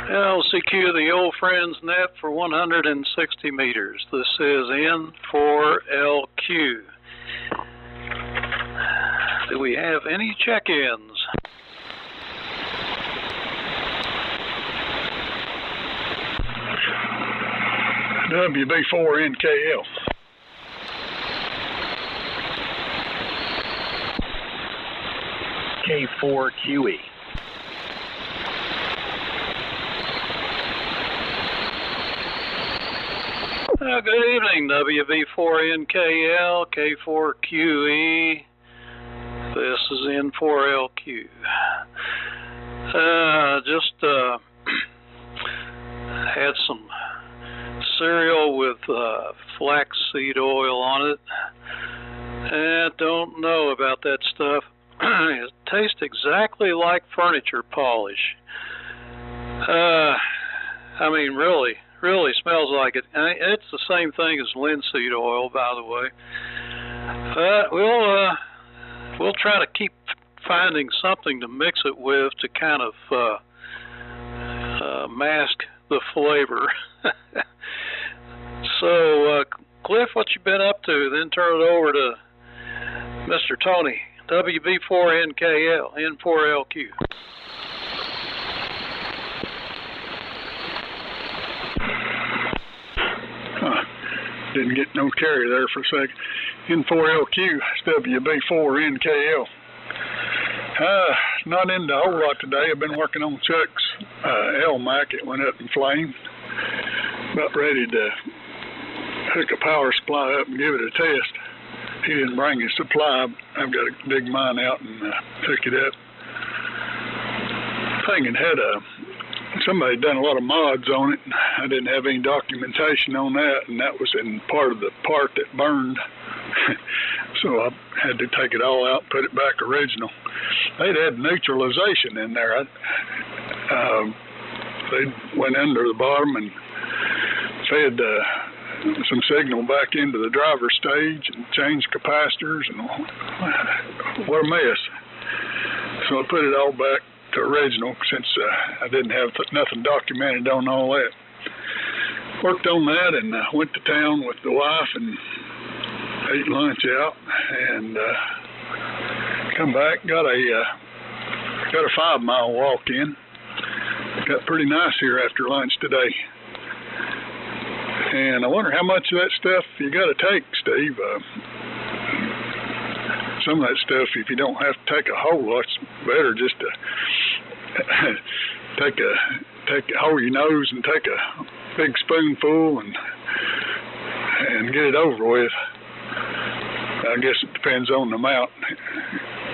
LCQ, the old friends net for 160 meters. This is N4LQ. Do we have any check-ins? WB4NKL. K4QE. Good evening, WB4NKL, K4QE. This is N4LQ. Just had some cereal with flaxseed oil on it. I don't know about that stuff. It tastes exactly like furniture polish. I mean, really smells like it. It's the same thing as linseed oil, by the way. But we'll try to keep finding something to mix it with to kind of mask the flavor. So, Cliff, what you been up to? Then turn it over to Mr. Tony, WB4NKL, N4LQ. Didn't get no carry there for a second. N4LQ, WB4NKL. Not into a whole lot today. I've been working on Chuck's LMAC. It went up in flame. About ready to hook a power supply up and give it a test. He didn't bring his supply. I've got to dig mine out and hook it up. Thing had somebody done a lot of mods on it. I didn't have any documentation on that, and that was in part of the part that burned. So I had to take it all out and put it back original. They'd had neutralization in there. They went under the bottom and fed some signal back into the driver's stage and changed capacitors, and what a mess. So I put it all back to original since I didn't have nothing documented on all that. Worked on that and went to town with the wife and ate lunch out, and come back, got a 5-mile walk in. Got pretty nice here after lunch today. And I wonder how much of that stuff you got to take, Steve. Some of that stuff, if you don't have to take a whole lot, it's better just to hold your nose and take a big spoonful and get it over with. I guess it depends on the amount.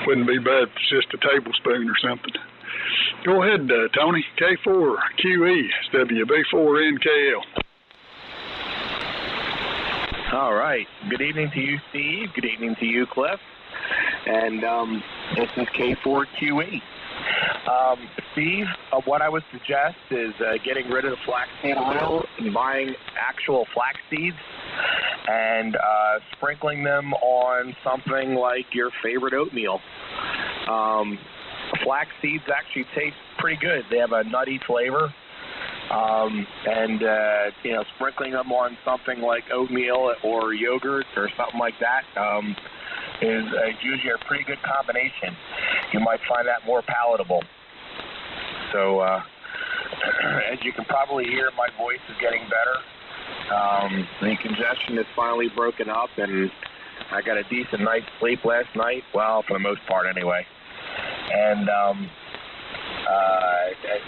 Wouldn't be bad if it's just a tablespoon or something. Go ahead, Tony. K4QE, WB4NKL. All right. Good evening to you, Steve. Good evening to you, Cliff. And this is K4QE. Steve, what I would suggest is getting rid of the flaxseed oil and buying actual flax seeds and sprinkling them on something like your favorite oatmeal. Flax seeds actually taste pretty good. They have a nutty flavor. Sprinkling them on something like oatmeal or yogurt or something like that is usually a pretty good combination. You might find that more palatable. So, as you can probably hear, my voice is getting better. The congestion is finally broken up, and I got a decent night's sleep last night. Well, for the most part, anyway. And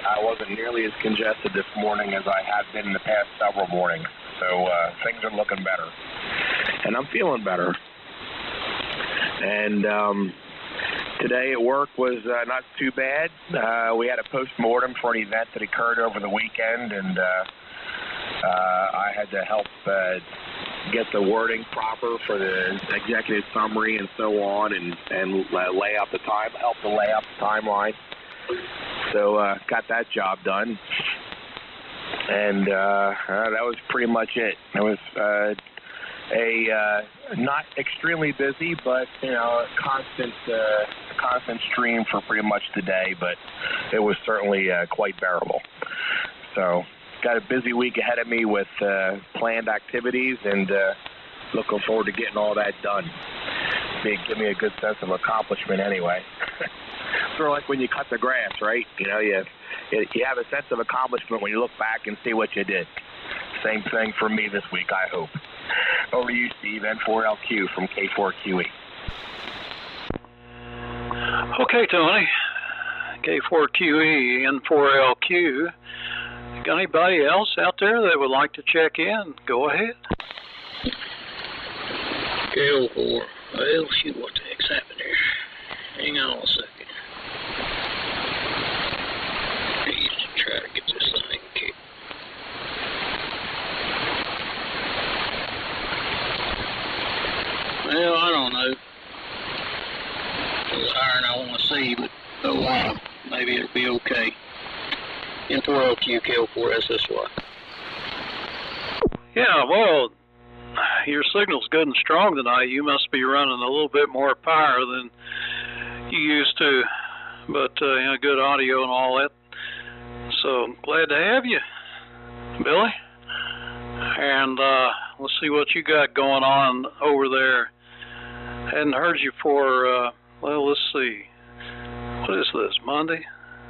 I wasn't nearly as congested this morning as I have been in the past several mornings. So things are looking better. And I'm feeling better. And today at work was not too bad. We had a post-mortem for an event that occurred over the weekend, and I had to help get the wording proper for the executive summary and so on, and lay out the help to lay out the timeline. So got that job done, and that was pretty much it. It was not extremely busy, but a constant stream for pretty much the day. But it was certainly quite bearable. So got a busy week ahead of me with planned activities, and looking forward to getting all that done. Give me a good sense of accomplishment anyway. Sort of like when you cut the grass, right? You know, you have a sense of accomplishment when you look back and see what you did. Same thing for me this week, I hope. Over to you, Steve, N4LQ from K4QE. Okay, Tony. K4QE, N4LQ. Got anybody else out there that would like to check in? Go ahead. K04. Well, shoot, what the heck's happened here? Hang on a second. I need to try to get this thing kicked. Well, I don't know. It's higher than I want to see, but oh wow, maybe it'll be okay. N4LQ, K04SSY. Yeah, well, your signal's good and strong tonight. You must be running a little bit more power than you used to, but good audio and all that. So glad to have you, Billy. And let's see what you got going on over there. Hadn't heard you for, well, let's see. What is this, Monday?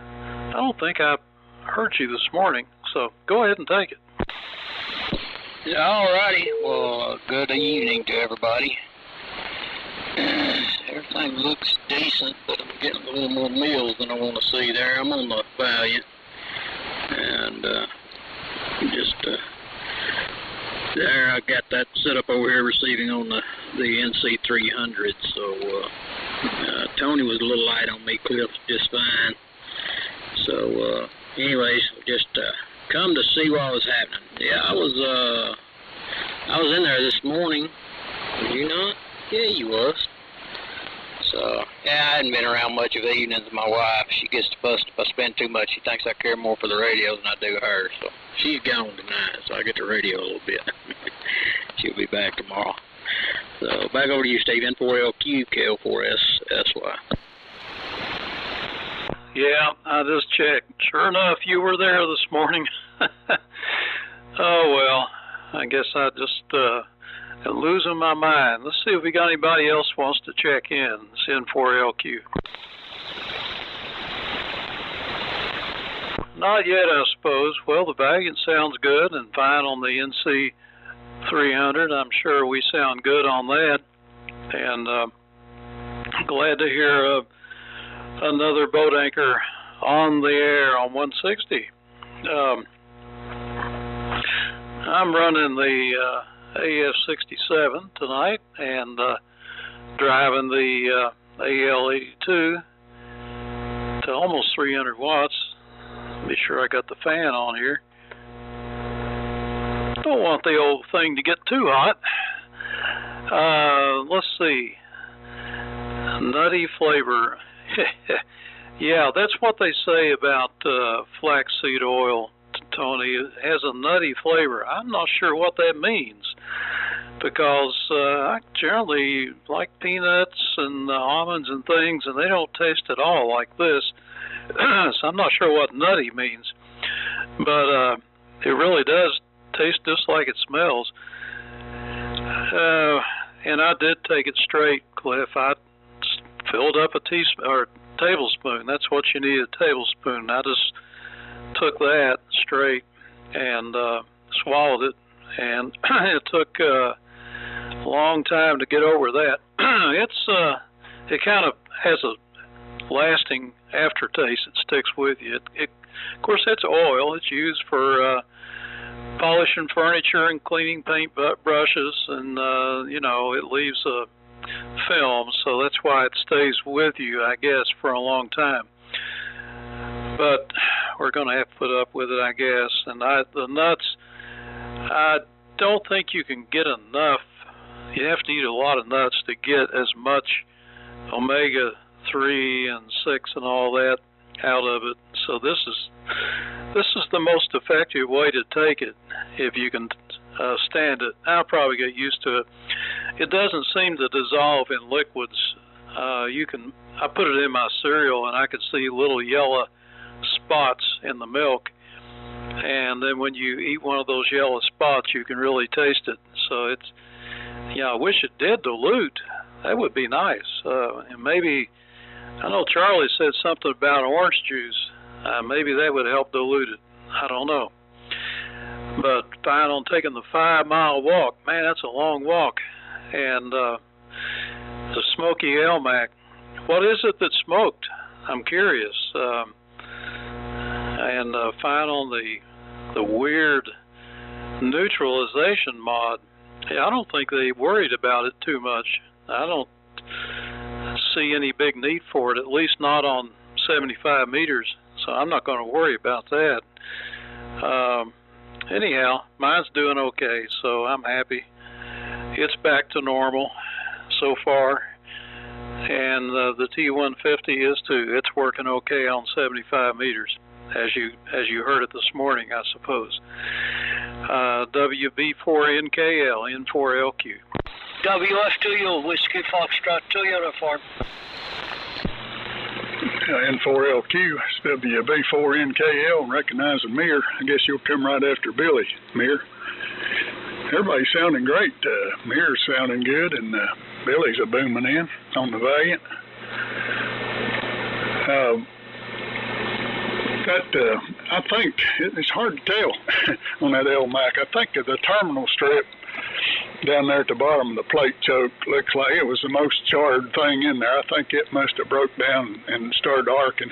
I don't think I heard you this morning, so go ahead and take it. Yeah, alrighty. Well, good evening to everybody. Everything looks decent, but I'm getting a little more meals than I want to see there. I'm on the Valiant, and there I got that set up over here receiving on the NC300. So Tony was a little light on me, Cliff just fine. So anyways, just come to see what was happening. Yeah, I was in there this morning. Was you not? Yeah, you was. So, yeah, I hadn't been around much of the evenings with my wife. She gets to bust if I spend too much. She thinks I care more for the radio than I do her. So she's gone tonight, so I get the radio a little bit. She'll be back tomorrow. So back over to you, Steve. N4LQ, K04SSY. Yeah, I just checked. Sure enough, you were there this morning. Oh, well, I guess I just am losing my mind. Let's see if we got anybody else wants to check in. It's N4LQ. Not yet, I suppose. Well, the Valiant sounds good and fine on the NC300. I'm sure we sound good on that. And glad to hear another boat anchor on the air on 160. I'm running the AF67 tonight and driving the AL82 to almost 300 watts. Be sure I got the fan on here. Don't want the old thing to get too hot. Let's see. Nutty flavor. Yeah, that's what they say about flaxseed oil, Tony. It has a nutty flavor. I'm not sure what that means because I generally like peanuts and almonds and things, and they don't taste at all like this. So I'm not sure what nutty means, but it really does taste just like it smells. And I did take it straight, Cliff. I filled up a teaspoon or tablespoon. That's what you need, a tablespoon. I just took that straight and swallowed it, and it took a long time to get over that. It kind of has a lasting aftertaste that sticks with you. Of course, it's oil. It's used for polishing furniture and cleaning paint brushes, and it leaves a film, so that's why it stays with you, I guess, for a long time. But we're going to have to put up with it, I guess. And the nuts, I don't think you can get enough. You have to eat a lot of nuts to get as much omega-3 and 6 and all that out of it. So this is the most effective way to take it if you can stand it. I'll probably get used to it. It doesn't seem to dissolve in liquids. I put it in my cereal and I could see little yellow spots in the milk, and then when you eat one of those yellow spots, you can really taste it. So it's, yeah, I wish it did dilute. That would be nice. And maybe, I know Charlie said something about orange juice. Maybe that would help dilute it. I don't know. But fine on taking the 5-mile walk. Man, that's a long walk. And the smoky Elmac. What is it that smoked? I'm curious. And fine on the weird neutralization mod. Yeah, I don't think they worried about it too much. I don't see any big need for it, at least not on 75 meters. So I'm not going to worry about that. Anyhow, mine's doing okay, so I'm happy. It's back to normal so far, and the T150 is too. It's working okay on 75 meters, as you heard it this morning, I suppose. WB4NKL, N4LQ. WF2U, Whiskey Foxtrot 2 uniform. N4LQ, it's WB4NKL, recognizing Mir. I guess you'll come right after Billy, Mir. Everybody's sounding great. Mir's sounding good, and Billy's a booming in on the Valiant. I think it's hard to tell on that Elmac. I think the terminal strip down there at the bottom of the plate choke looks like it was the most charred thing in there. I think it must have broke down and started arcing.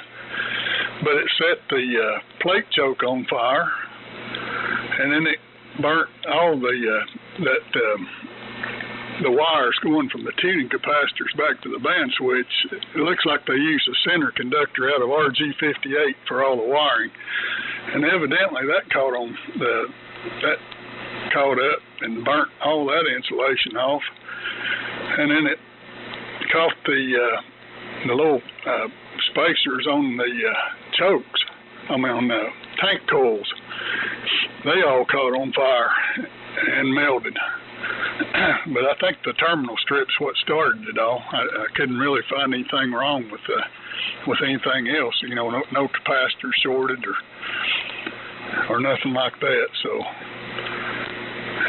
But it set the plate choke on fire, and then it burnt all the wires going from the tuning capacitors back to the band switch. It looks like they used a center conductor out of RG58 for all the wiring, and evidently that caught on that caught up and burnt all that insulation off, and then it caught the little spacers on the chokes. I mean, on the tank coils. They all caught on fire and melted. But I think the terminal strip's what started it all. I couldn't really find anything wrong with anything else. You know, no capacitor shorted or nothing like that. So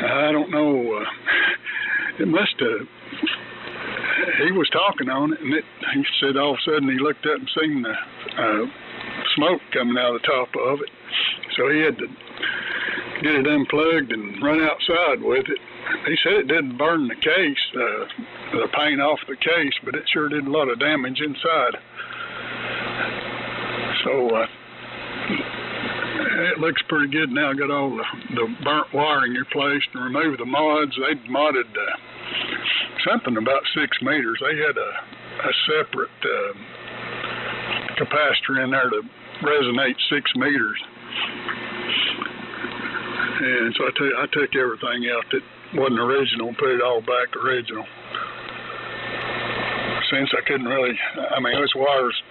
I don't know. It must have. He was talking on it, and he said all of a sudden he looked up and seen the smoke coming out of the top of it. So he had to get it unplugged and run outside with it. He said it didn't burn the case, the paint off the case, but it sure did a lot of damage inside. So it looks pretty good now. Got all the burnt wiring replaced and removed the mods. They modded something about 6 meters. They had a separate capacitor in there to resonate 6 meters. And so I took everything out that wasn't original and put it all back original. Since I couldn't really, I mean, those wires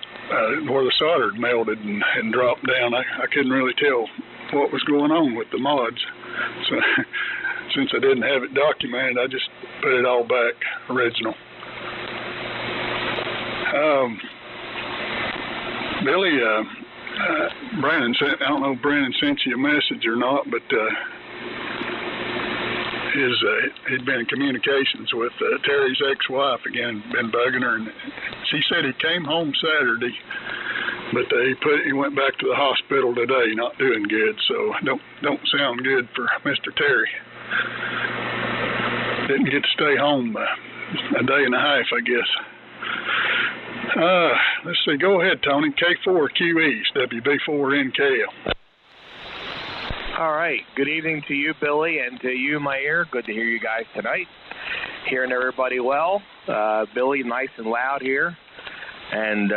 where the solder had melted and dropped down, I couldn't really tell what was going on with the mods. So since I didn't have it documented, I just put it all back original. Billy, Brandon sent, I don't know if Brandon sent you a message or not, but he'd been in communications with Terry's ex-wife again, been bugging her, and she said he came home Saturday, but he went back to the hospital today, not doing good. So don't sound good for Mr. Terry. Didn't get to stay home a day and a half, I guess. Let's see. Go ahead, Tony. K4QEs, WB4NKL. All right. Good evening to you, Billy, and to you, my ear. Good to hear you guys tonight. Hearing everybody well. Billy, nice and loud here. And,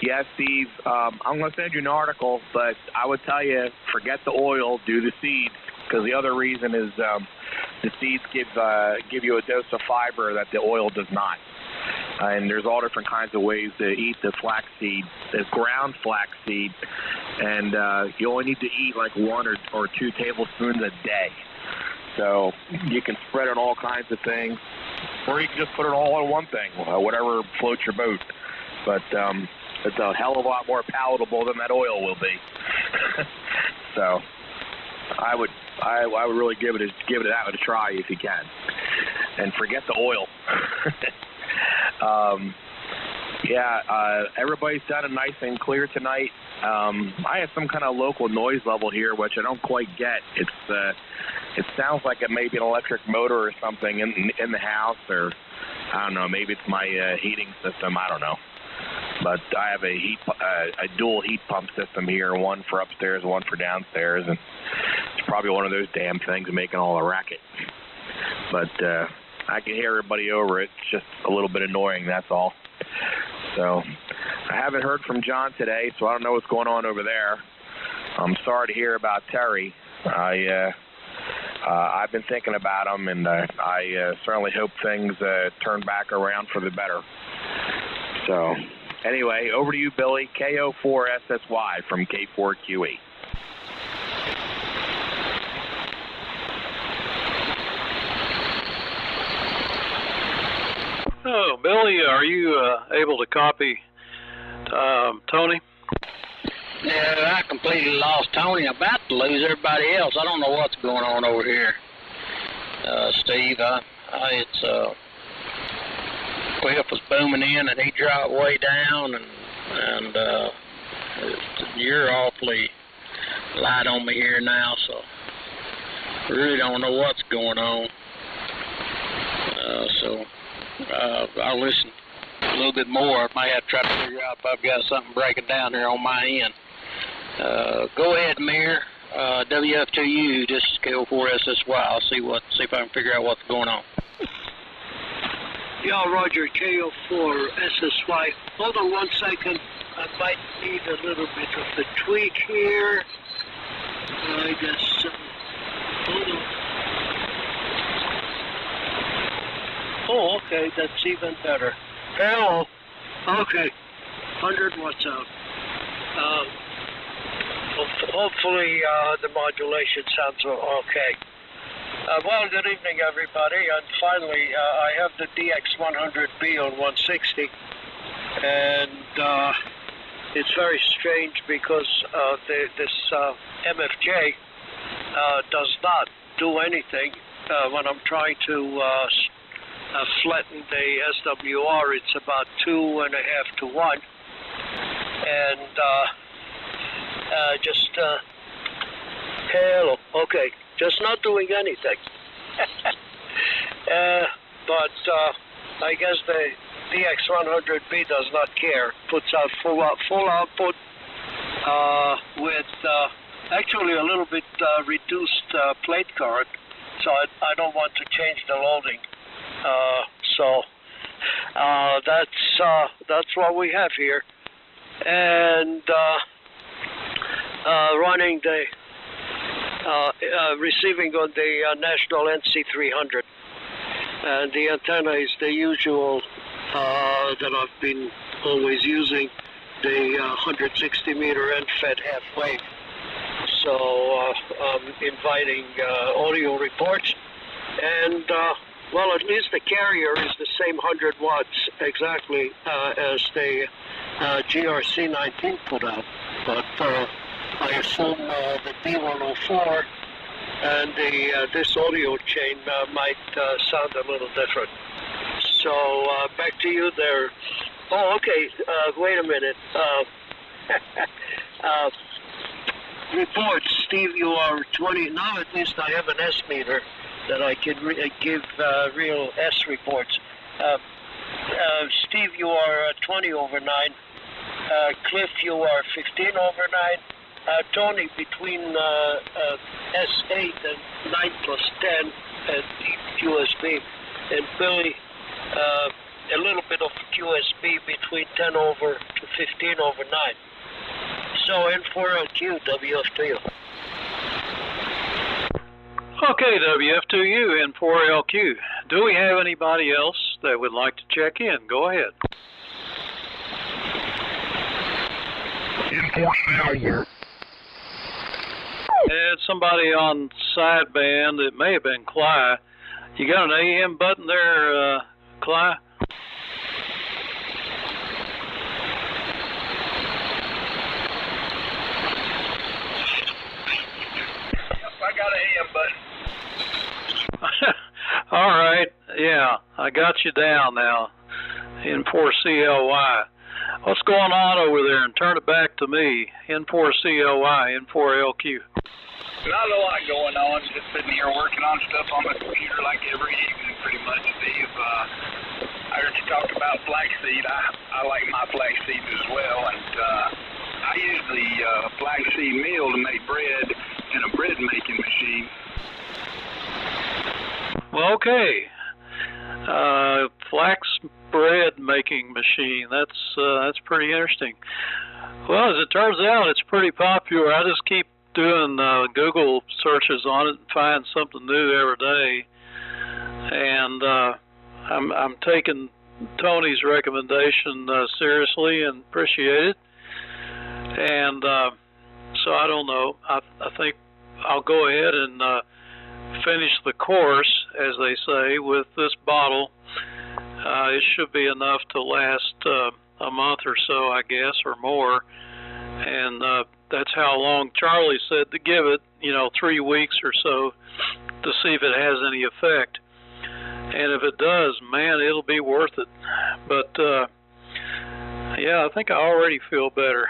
yeah, Steve, I'm going to send you an article, but I would tell you, forget the oil, do the seeds, because the other reason is the seeds give you a dose of fiber that the oil does not. And there's all different kinds of ways to eat the flaxseed. There's ground flaxseed, and you only need to eat like 1 or 2 tablespoons a day. So you can spread it on all kinds of things, or you can just put it all on one thing, whatever floats your boat. But it's a hell of a lot more palatable than that oil will be. So I would really give it out a try if you can, and forget the oil. Everybody's sounded nice and clear tonight. I have some kind of local noise level here, which I don't quite get. It sounds like it may be an electric motor or something in the house, or I don't know. Maybe it's my heating system. I don't know. But I have a dual heat pump system here, one for upstairs, one for downstairs, and it's probably one of those damn things making all the racket. But I can hear everybody over it. It's just a little bit annoying, that's all. So I haven't heard from John today, so I don't know what's going on over there. I'm sorry to hear about Terry. I've been thinking about him, and I certainly hope things turn back around for the better. So anyway, over to you, Billy. KO4SSY from K4QE. Oh, Billy, are you able to copy Tony? No, I completely lost Tony. I'm about to lose everybody else. I don't know what's going on over here, Steve. Cliff was booming in, and he dropped way down, and you're awfully light on me here now, so I really don't know what's going on. I'll listen a little bit more. I might have to try to figure out if I've got something breaking down here on my end. Go ahead, Mayor. WF2U, this is KO4SSY. I'll see if I can figure out what's going on. Yeah, Roger, KO4SSY. Hold on 1 second. I might need a little bit of a tweak here. I guess, hold on. Oh, okay, that's even better. Hello. Okay, 100 watts out. Hopefully the modulation sounds okay. Well, good evening, everybody. And finally, I have the DX100B on 160, and it's very strange because this MFJ does not do anything when I'm trying to flatten the SWR. It's about 2.5 to 1, and hello. Okay. Just not doing anything. But I guess the DX100B does not care. Puts out full output with actually a little bit reduced plate current. So I don't want to change the loading. That's what we have here. And running the receiving on the National NC300, and the antenna is the usual that I've been always using, the 160 meter end fed half wave. So I'm inviting audio reports, and well, at least the carrier is the same 100 watts exactly as the GRC19 put out, but I assume the B104 and this audio chain might sound a little different. So back to you there. Oh, okay. Wait a minute. Reports, Steve. You are 20 now. At least I have an S meter that I can give real S reports. Steve, you are 20 over 9. Cliff, you are 15 over 9. Tony, between S8 and 9 plus 10 and deep QSB, and Billy, a little bit of QSB between 10 over to 15 over 9. So N4LQ, WF2U. Okay, WF2U, N4LQ. Do we have anybody else that would like to check in? Go ahead. N4 Had somebody on sideband. It may have been Cly. You got an AM button there, Cly? All right. Yeah, I got you down now. N4CLY. What's going on over there? And turn it back to me. N4CLY, N4LQ. Not a lot going on. Just sitting here working on stuff on the computer like every evening, pretty much, Steve. I heard you talk about flaxseed. I like my flaxseed as well, and I use the flaxseed meal to make bread in a bread making machine. Well, okay. Flax bread making machine. That's pretty interesting. Well, as it turns out, it's pretty popular. I just keep doing Google searches on it and find something new every day. And I'm taking Tony's recommendation seriously and appreciate it. And so I don't know. I think I'll go ahead and finish the course, as they say, with this bottle. It should be enough to last a month or so, I guess, or more. And that's how long Charlie said to give it, 3 weeks or so, to see if it has any effect. And if it does, man, it'll be worth it. But yeah, I think I already feel better.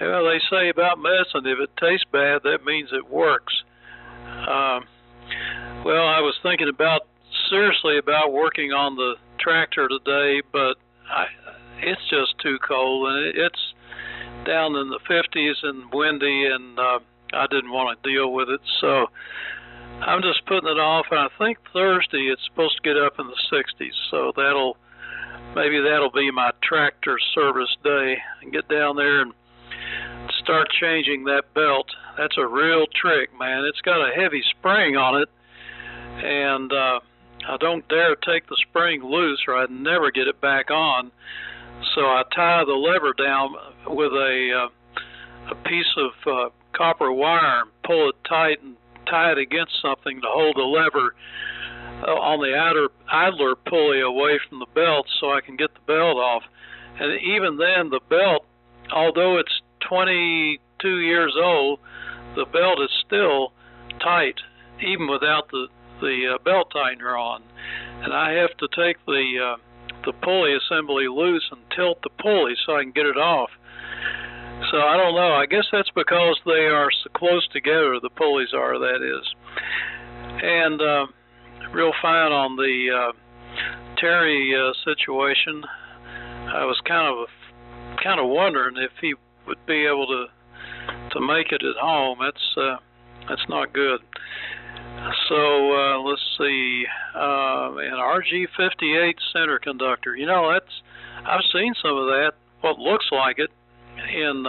Well, they say about medicine, if it tastes bad, that means it works. Well, I was thinking seriously about working on the tractor today, but it's just too cold, and it's down in the 50s and windy, and I didn't want to deal with it, so I'm just putting it off. And I think Thursday it's supposed to get up in the 60s, so maybe that'll be my tractor service day, and get down there and start changing that belt. That's a real trick, man. It's got a heavy spring on it, and I don't dare take the spring loose or I'd never get it back on. So I tie the lever down with a piece of copper wire and pull it tight and tie it against something to hold the lever on the idler pulley away from the belt so I can get the belt off. And even then, the belt, although it's 22 years old, the belt is still tight, even without the belt tightener on. And I have to take the pulley assembly loose and tilt the pulley so I can get it off. So I don't know. I guess that's because they are so close together, the pulleys are, that is. And real fine on the Terry situation. I was kind of wondering if he would be able to make it at home. That's not good. So let's see, an RG58 center conductor. I've seen some of that, what looks like it, in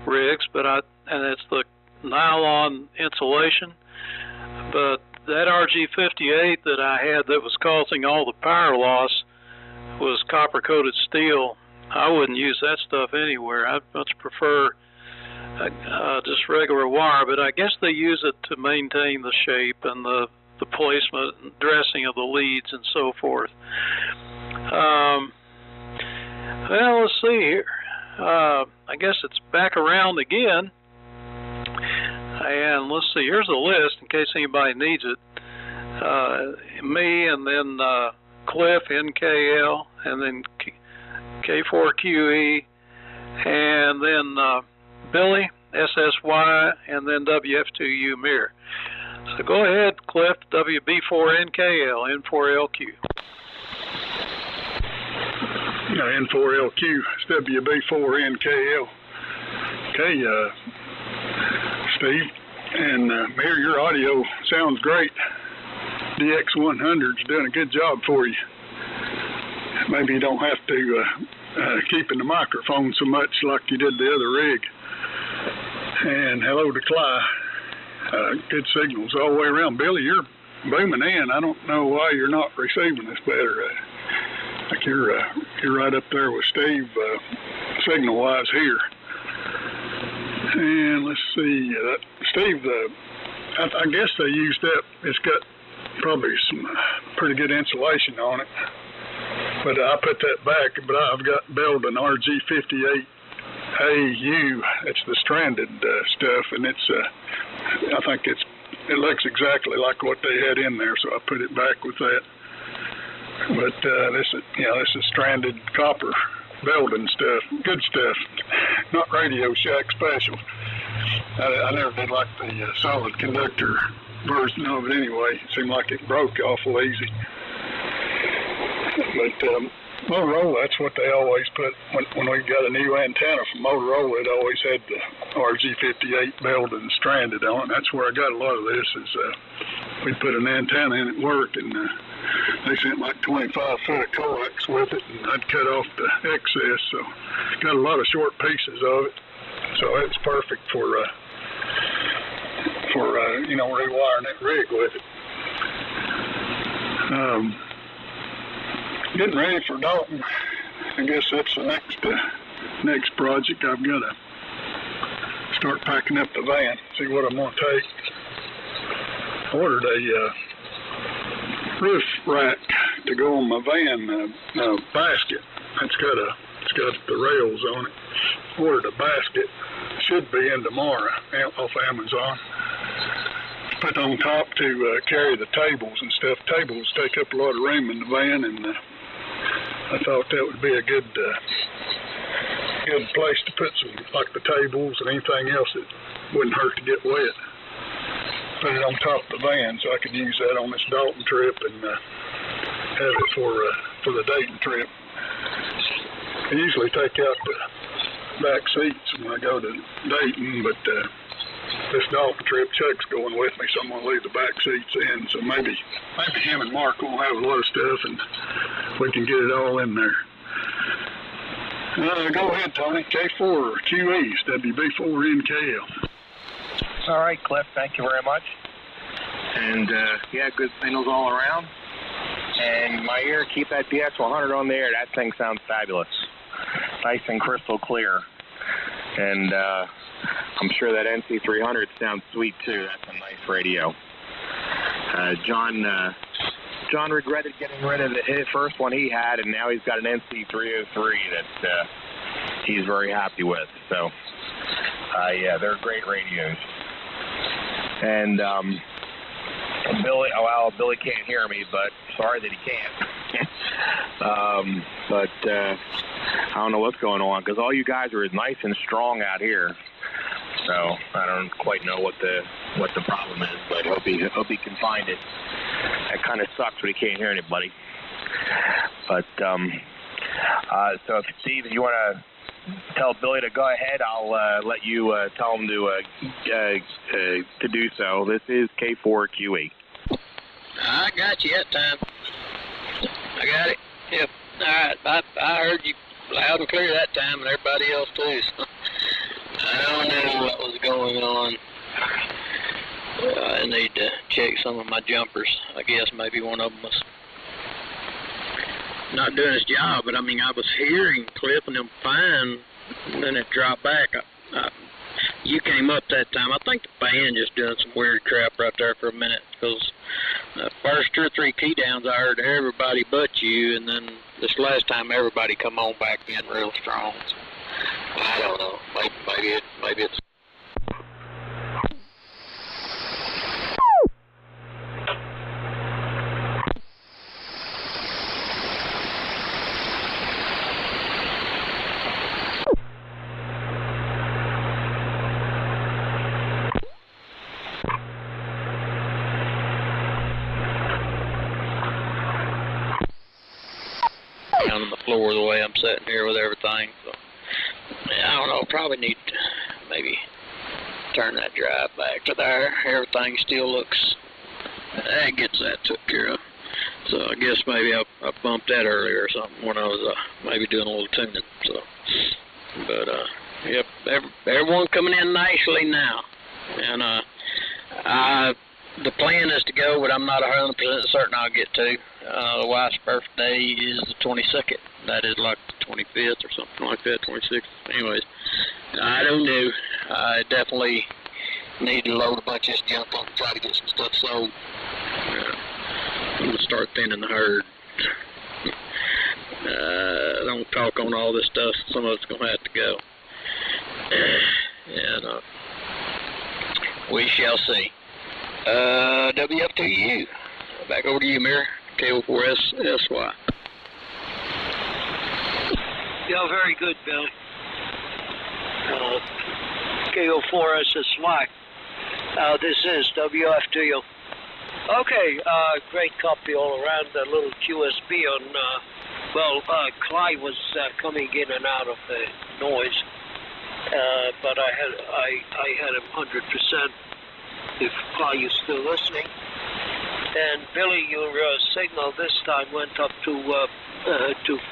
rigs, and it's the nylon insulation. But that RG58 that I had that was causing all the power loss was copper-coated steel. I wouldn't use that stuff anywhere. I'd much prefer just regular wire, but I guess they use it to maintain the shape and the placement and dressing of the leads and so forth. Well, let's see here. I guess it's back around again. And let's see, here's a list in case anybody needs it. Me, and then Cliff, NKL, and then K4QE, and then Billy, SSY, and then WF2U mirror. So go ahead, Cliff, WB4NKL, N4LQ. N4LQ, it's WB4NKL. Okay, Steve, and Mayor, your audio sounds great. DX100's doing a good job for you. Maybe you don't have to keep in the microphone so much like you did the other rig. And hello to Cly. Good signals all the way around. Billy, you're booming in. I don't know why you're not receiving this better. Like you're right up there with Steve, signal-wise here. And let's see, Steve, I guess they used that. It's got probably some pretty good insulation on it. But I put that back, but I've got built an RG58 AU. It's the stranded stuff, and it's I think it's it looks exactly like what they had in there, so I put it back with that. But this is stranded copper welding stuff, good stuff, not Radio Shack special. I never did like the solid conductor version of it anyway. It seemed like it broke awful easy. But Motorola, that's what they always put. When we got a new antenna from Motorola, it always had the RG58 belted and stranded on it. That's where I got a lot of this, is we put an antenna in at work, and they sent like 25 foot of coax with it, and I'd cut off the excess, so got a lot of short pieces of it. So it's perfect for rewiring that rig with it. Getting ready for Dalton. I guess that's the next project. I've got to start packing up the van, see what I'm going to take. Ordered a roof rack to go on my van basket. It's got the rails on it. Ordered a basket. Should be in tomorrow off Amazon. Put on top to carry the tables and stuff. Tables take up a lot of room in the van, and I thought that would be a good place to put some, like the tables and anything else that wouldn't hurt to get wet. Put it on top of the van so I could use that on this Dalton trip and have it for the Dayton trip. I usually take out the back seats when I go to Dayton, but this Dalton trip, Chuck's going with me, so I'm going to leave the back seats in. So maybe him and Mark will have a lot of stuff, and we can get it all in there. Go ahead, Tony. K4 QEs, WB4NKL. All right, Cliff, thank you very much. And, good signals all around. And my ear, keep that DS100 on there. That thing sounds fabulous. Nice and crystal clear. And I'm sure that NC300 sounds sweet, too. That's a nice radio. John regretted getting rid of his first one he had, and now he's got an NC303 that he's very happy with. So, they're great radios. And Billy can't hear me, but sorry that he can't. But I don't know what's going on, because all you guys are nice and strong out here. So I don't quite know what the problem is, but hope he can find it. It kind of sucks when he can't hear anybody. But so if Steve, if you want to tell Billy to go ahead, I'll let you tell him to do so. This is K4QE. I got you that time. I got it. Yep. All right. I heard you loud and clear that time, and everybody else too. So I don't know what was going on. I need to check some of my jumpers. I guess maybe one of them was not doing his job, but I mean, I was hearing Cliff and them fine, and then it dropped back. You came up that time. I think the band just doing some weird crap right there for a minute, because the first 2 or 3 key downs I heard everybody but you, and then this last time everybody come on back in real strong. So, I don't know. Maybe it's. Down on the floor the way I'm sitting here with everything. So, I don't know, probably need to maybe turn that drive back to there. Everything still looks, that gets that took care of. So I guess maybe I bumped that earlier or something when I was maybe doing a little tuning. So, but yep, everyone coming in nicely now. And the plan is to go, but I'm not 100% certain I'll get to. The wife's birthday is the 22nd. That is like the 25th or something like that, 26th. Anyways, I don't know. I definitely need to load a bunch of this junk up and try to get some stuff sold. I'm going to start thinning the herd. Don't talk on all this stuff. Some of it's going to have to go. And we shall see. WF2U. Back over to you, Mayor. KO4SY. Yeah, very good, Bill. KO4SY. This is WF2U. Okay, great copy all around. A little QSB on, Clyde was coming in and out of the noise, but I had him 100%. If Clyde is still listening. And Billy, your signal this time went up to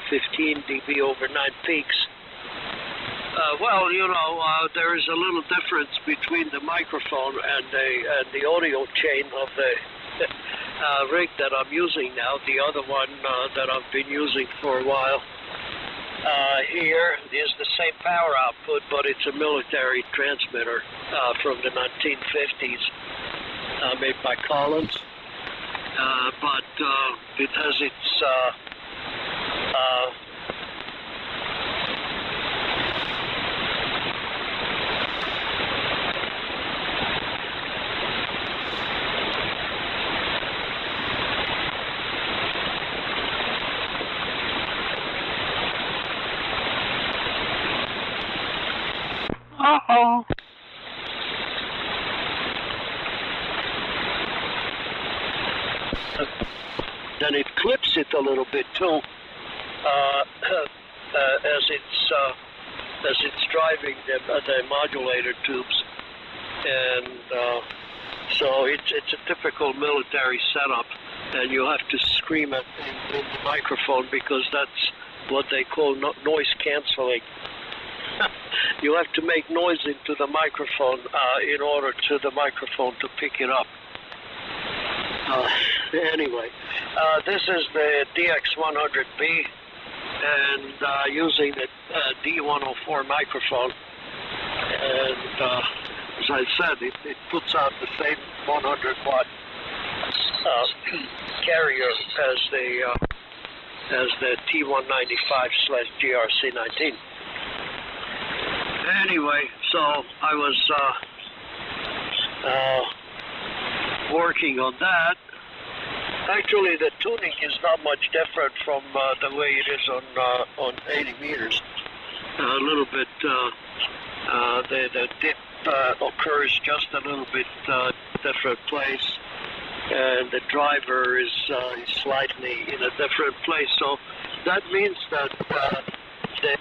15 dB over 9 peaks. There is a little difference between the microphone and the audio chain of the rig that I'm using now. The other one that I've been using for a while. Here is the same power output, but it's a military transmitter from the 1950s, made by Collins. But it has its Uh-oh. then it clips it a little bit too, as it's driving the modulator tubes, and so it's a typical military setup, and you have to scream in the microphone because that's what they call noise canceling. You have to make noise into the microphone in order to the microphone to pick it up. Anyway, this is the DX100B, and using the D104 microphone, and as I said, it puts out the same 100 watt carrier as the T195/GRC19. Anyway, so I was working on that. Actually, the tuning is not much different from the way it is on 80 meters. A little bit, the dip occurs just a little bit different place, and the driver is slightly in a different place. So that means that the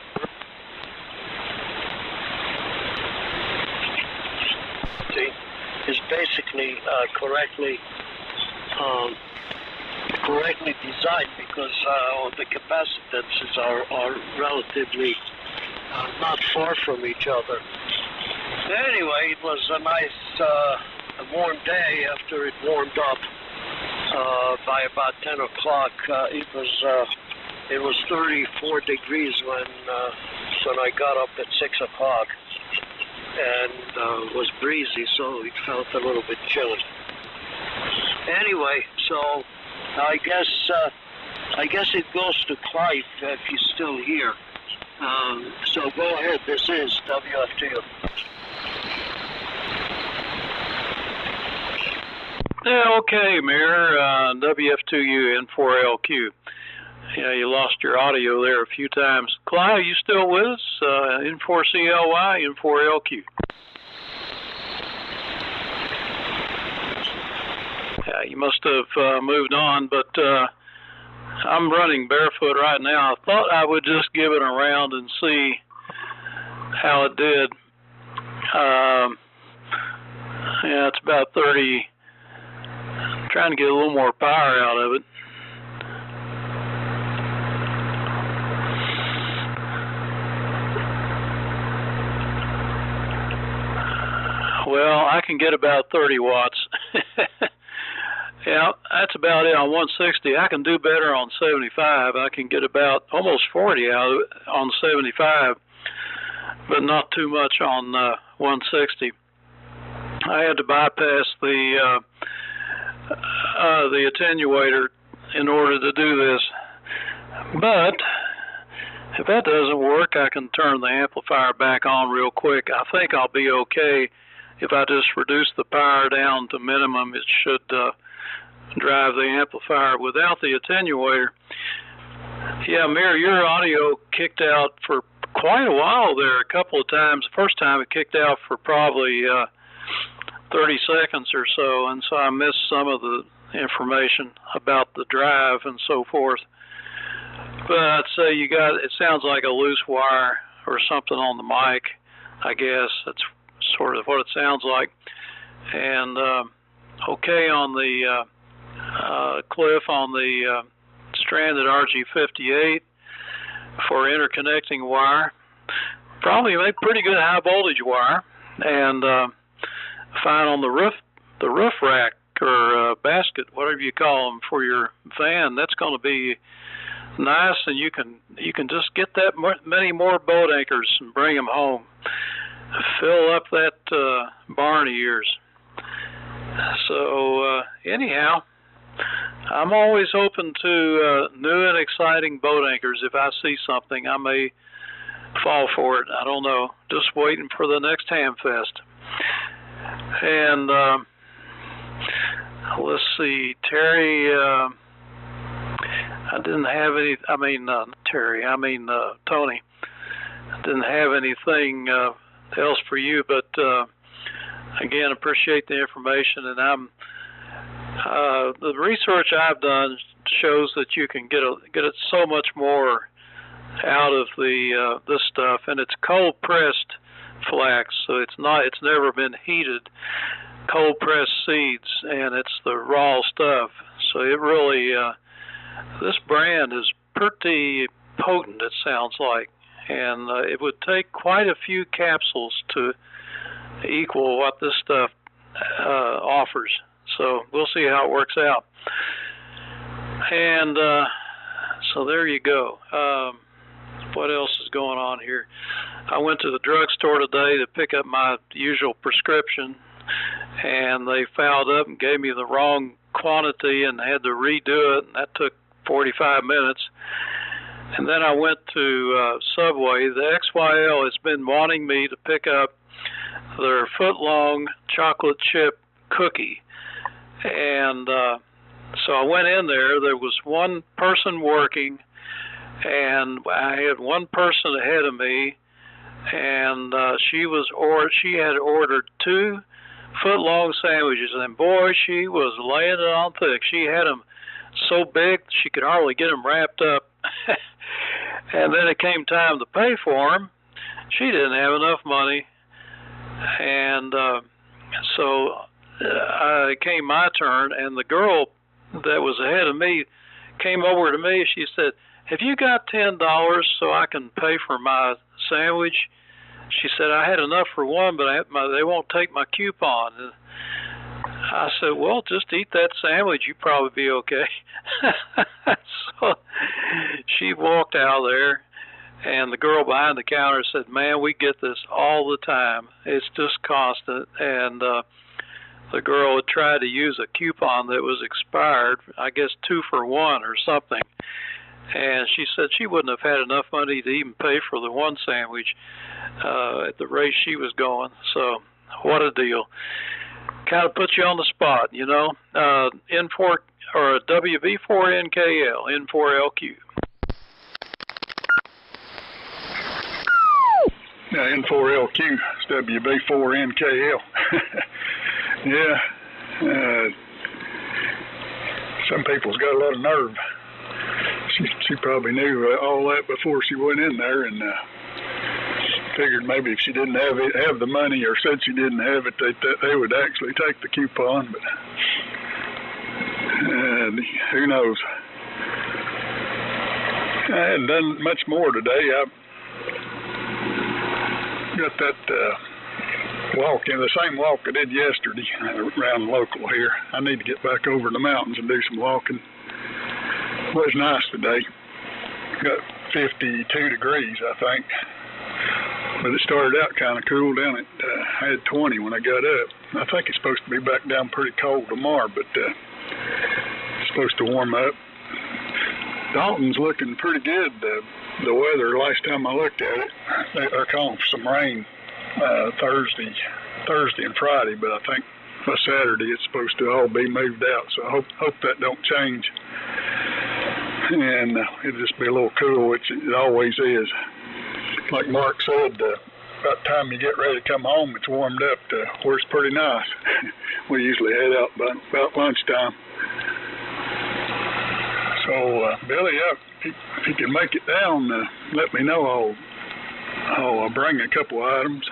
is basically correctly designed, because the capacitances are relatively not far from each other. Anyway, it was a nice warm day. After it warmed up by about 10 o'clock, it was 34 degrees when I got up at 6 o'clock, and was breezy, so it felt a little bit chilly. Anyway, so I guess it goes to Clive if he's still here. So go ahead. This is WF2U. Yeah, okay, Mayor. WF2U N4LQ. Yeah, you lost your audio there a few times. Clyde, are you still with us? N4CLY, N4LQ. Yeah, you must have moved on, but I'm running barefoot right now. I thought I would just give it a round and see how it did. Yeah, it's about 30. I'm trying to get a little more power out of it. Well, I can get about 30 watts. Yeah, that's about it on 160. I can do better on 75. I can get about almost 40 out of it on 75, but not too much on 160. I had to bypass the attenuator in order to do this. But if that doesn't work, I can turn the amplifier back on real quick. I think I'll be okay if I just reduce the power down to minimum, it should drive the amplifier without the attenuator. Yeah, Mir, your audio kicked out for quite a while there, a couple of times. The first time it kicked out for probably 30 seconds or so, and so I missed some of the information about the drive and so forth. But I'd say it sounds like a loose wire or something on the mic, I guess. That's sort of what it sounds like. And okay on the Cliff, on the stranded RG58 for interconnecting wire. Probably made pretty good high voltage wire, and fine on the roof rack or basket, whatever you call them, for your van. That's going to be nice, and you can just get that many more boat anchors and bring them home. Fill up that barn of yours. So anyhow, I'm always open to new and exciting boat anchors. If I see something, I may fall for it. I don't know. Just waiting for the next Hamfest. And let's see, Terry. I didn't have any. I mean, Terry. I mean Tony. I didn't have anything else for you, but again, appreciate the information. And the research I've done shows that you can get it so much more out of the this stuff, and it's cold pressed flax, so it's never been heated. Cold pressed seeds, and it's the raw stuff. So it really this brand is pretty potent, it sounds like, and it would take quite a few capsules to equal what this stuff offers. So we'll see how it works out. And so there you go. What else is going on here? I went to the drugstore today to pick up my usual prescription, and they fouled up and gave me the wrong quantity and had to redo it, and that took 45 minutes. And then I went to Subway. The XYL has been wanting me to pick up their foot-long chocolate chip cookie. And so I went in there. There was one person working, and I had one person ahead of me, and she had ordered 2 foot-long sandwiches, and boy, she was laying it on thick. She had them so big she could hardly get them wrapped up. And then it came time to pay for them. She didn't have enough money, and so it came my turn, and the girl that was ahead of me came over to me. She said, "Have you got $10 so I can pay for my sandwich?" She said, "I had enough for one, but they won't take my coupon." And I said, "Well, just eat that sandwich. You'll probably be okay." So she walked out there, and the girl behind the counter said, "Man, we get this all the time. It's just constant." And the girl had tried to use a coupon that was expired, I guess 2 for 1 or something. And she said she wouldn't have had enough money to even pay for the one sandwich at the rate she was going. So what a deal. Kind of puts you on the spot, you know. N4 or WV4NKL, N4LQ. Yeah, N4LQ, it's WV4NKL. Yeah. Some people's got a lot of nerve. She probably knew all that before she went in there, and figured maybe if she didn't have the money, or said she didn't have it, they would actually take the coupon. But who knows? I hadn't done much more today. I got that walk in the same walk I did yesterday around local here. I need to get back over the mountains and do some walking. It was nice today. Got 52 degrees, I think. But it started out kind of cool down at, I had 20 when I got up. I think it's supposed to be back down pretty cold tomorrow, but it's supposed to warm up. Dalton's looking pretty good. The weather, last time I looked at it, they're calling for some rain Thursday and Friday, but I think by Saturday it's supposed to all be moved out. So I hope that don't change, and it'll just be a little cool, which it always is. Like Mark said, about the time you get ready to come home, it's warmed up to where it's pretty nice. We usually head out about lunchtime. So, Billy, if you can make it down, let me know. I'll bring a couple items.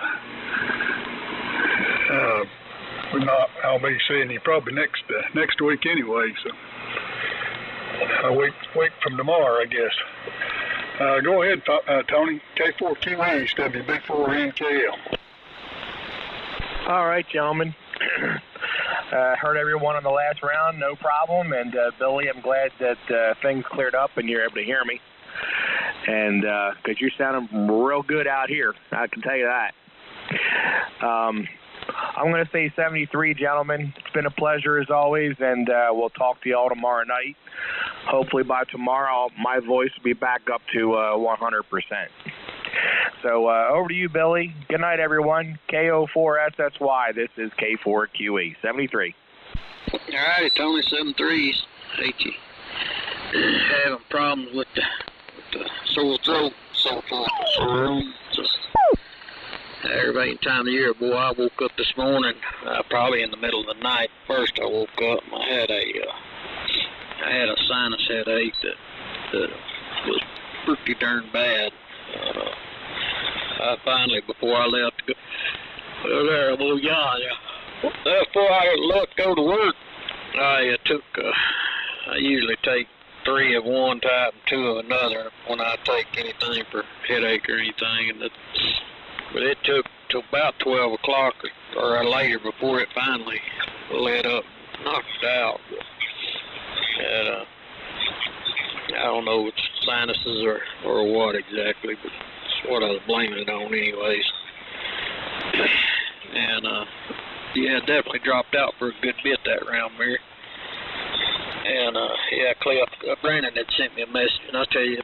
I'll be seeing you probably next week anyway. So, a week from tomorrow, I guess. Go ahead, Tony. K4QE, WB4NKL. All right, gentlemen. Heard everyone on the last round, no problem. And Billy, I'm glad that things cleared up and you're able to hear me. And because you're sounding real good out here, I can tell you that. I'm going to say 73, gentlemen. It's been a pleasure as always, and we'll talk to you all tomorrow night. Hopefully by tomorrow, my voice will be back up to 100%. So over to you, Billy. Good night, everyone. KO4SSY. This is K4QE. 73. All righty, Tony, 73s. Hate you having problems with the sore throat, so forth. So, every time of year, boy, I woke up this morning, probably in the middle of the night. First, I woke up and I had a sinus headache that was pretty darn bad. I finally, before I left, before I left go to work, I usually take 3 of one type and 2 of another when I take anything for headache or anything, but it took till about 12 o'clock or later before it finally let up, knocked it out. And I don't know if it's sinuses or what exactly, but it's what I was blaming it on anyways. And yeah, definitely dropped out for a good bit that round there. And yeah, Cliff, Brandon had sent me a message, and I tell you,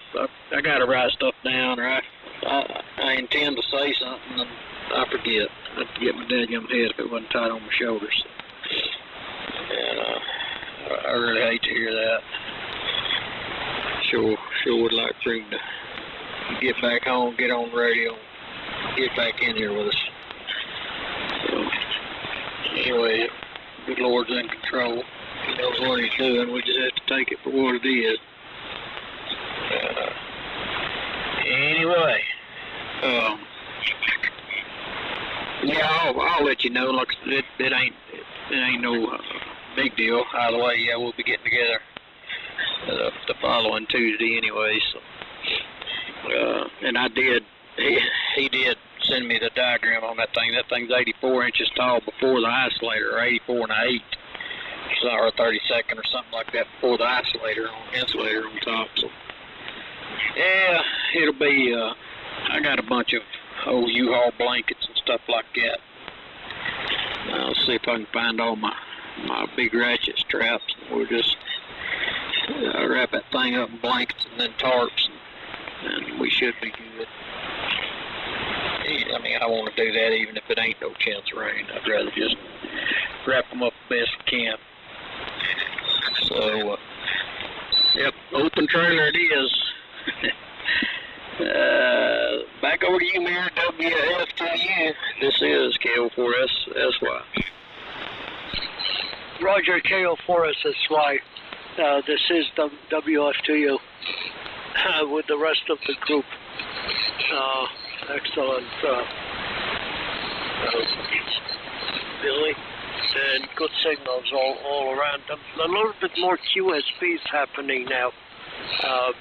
I got to write stuff down, or I intend to say something, and I forget. I'd get my dadgum head if it wasn't tight on my shoulders. And I really hate to hear that. Sure would like for him to get back home, get on the radio, get back in here with us. So, anyway, good Lord's in control. He knows what he's doing. We just have to take it for what it is. Anyway, yeah, I'll let you know. Like it ain't no big deal. Either way, yeah, we'll be getting together the following Tuesday anyway. So, and I did. He did send me the diagram on that thing. That thing's 84 inches tall before the isolator, or 84 1/8. Or a 32nd or something like that before the insulator on top. So yeah, it'll be. I got a bunch of old U-Haul blankets and stuff like that. I'll see if I can find all my big ratchet straps. We'll just wrap that thing up in blankets and then tarps, and we should be good. I mean, I want to do that even if it ain't no chance of rain. I'd rather just wrap them up the best we can. So, yep, open trailer it is. Back over to you, Mayor, WF2U. This is KO4SSY. Roger, KO4SSY. This is WF2U with the rest of the group. Excellent. Billy. And good signals all around them. A little bit more QSPs happening now,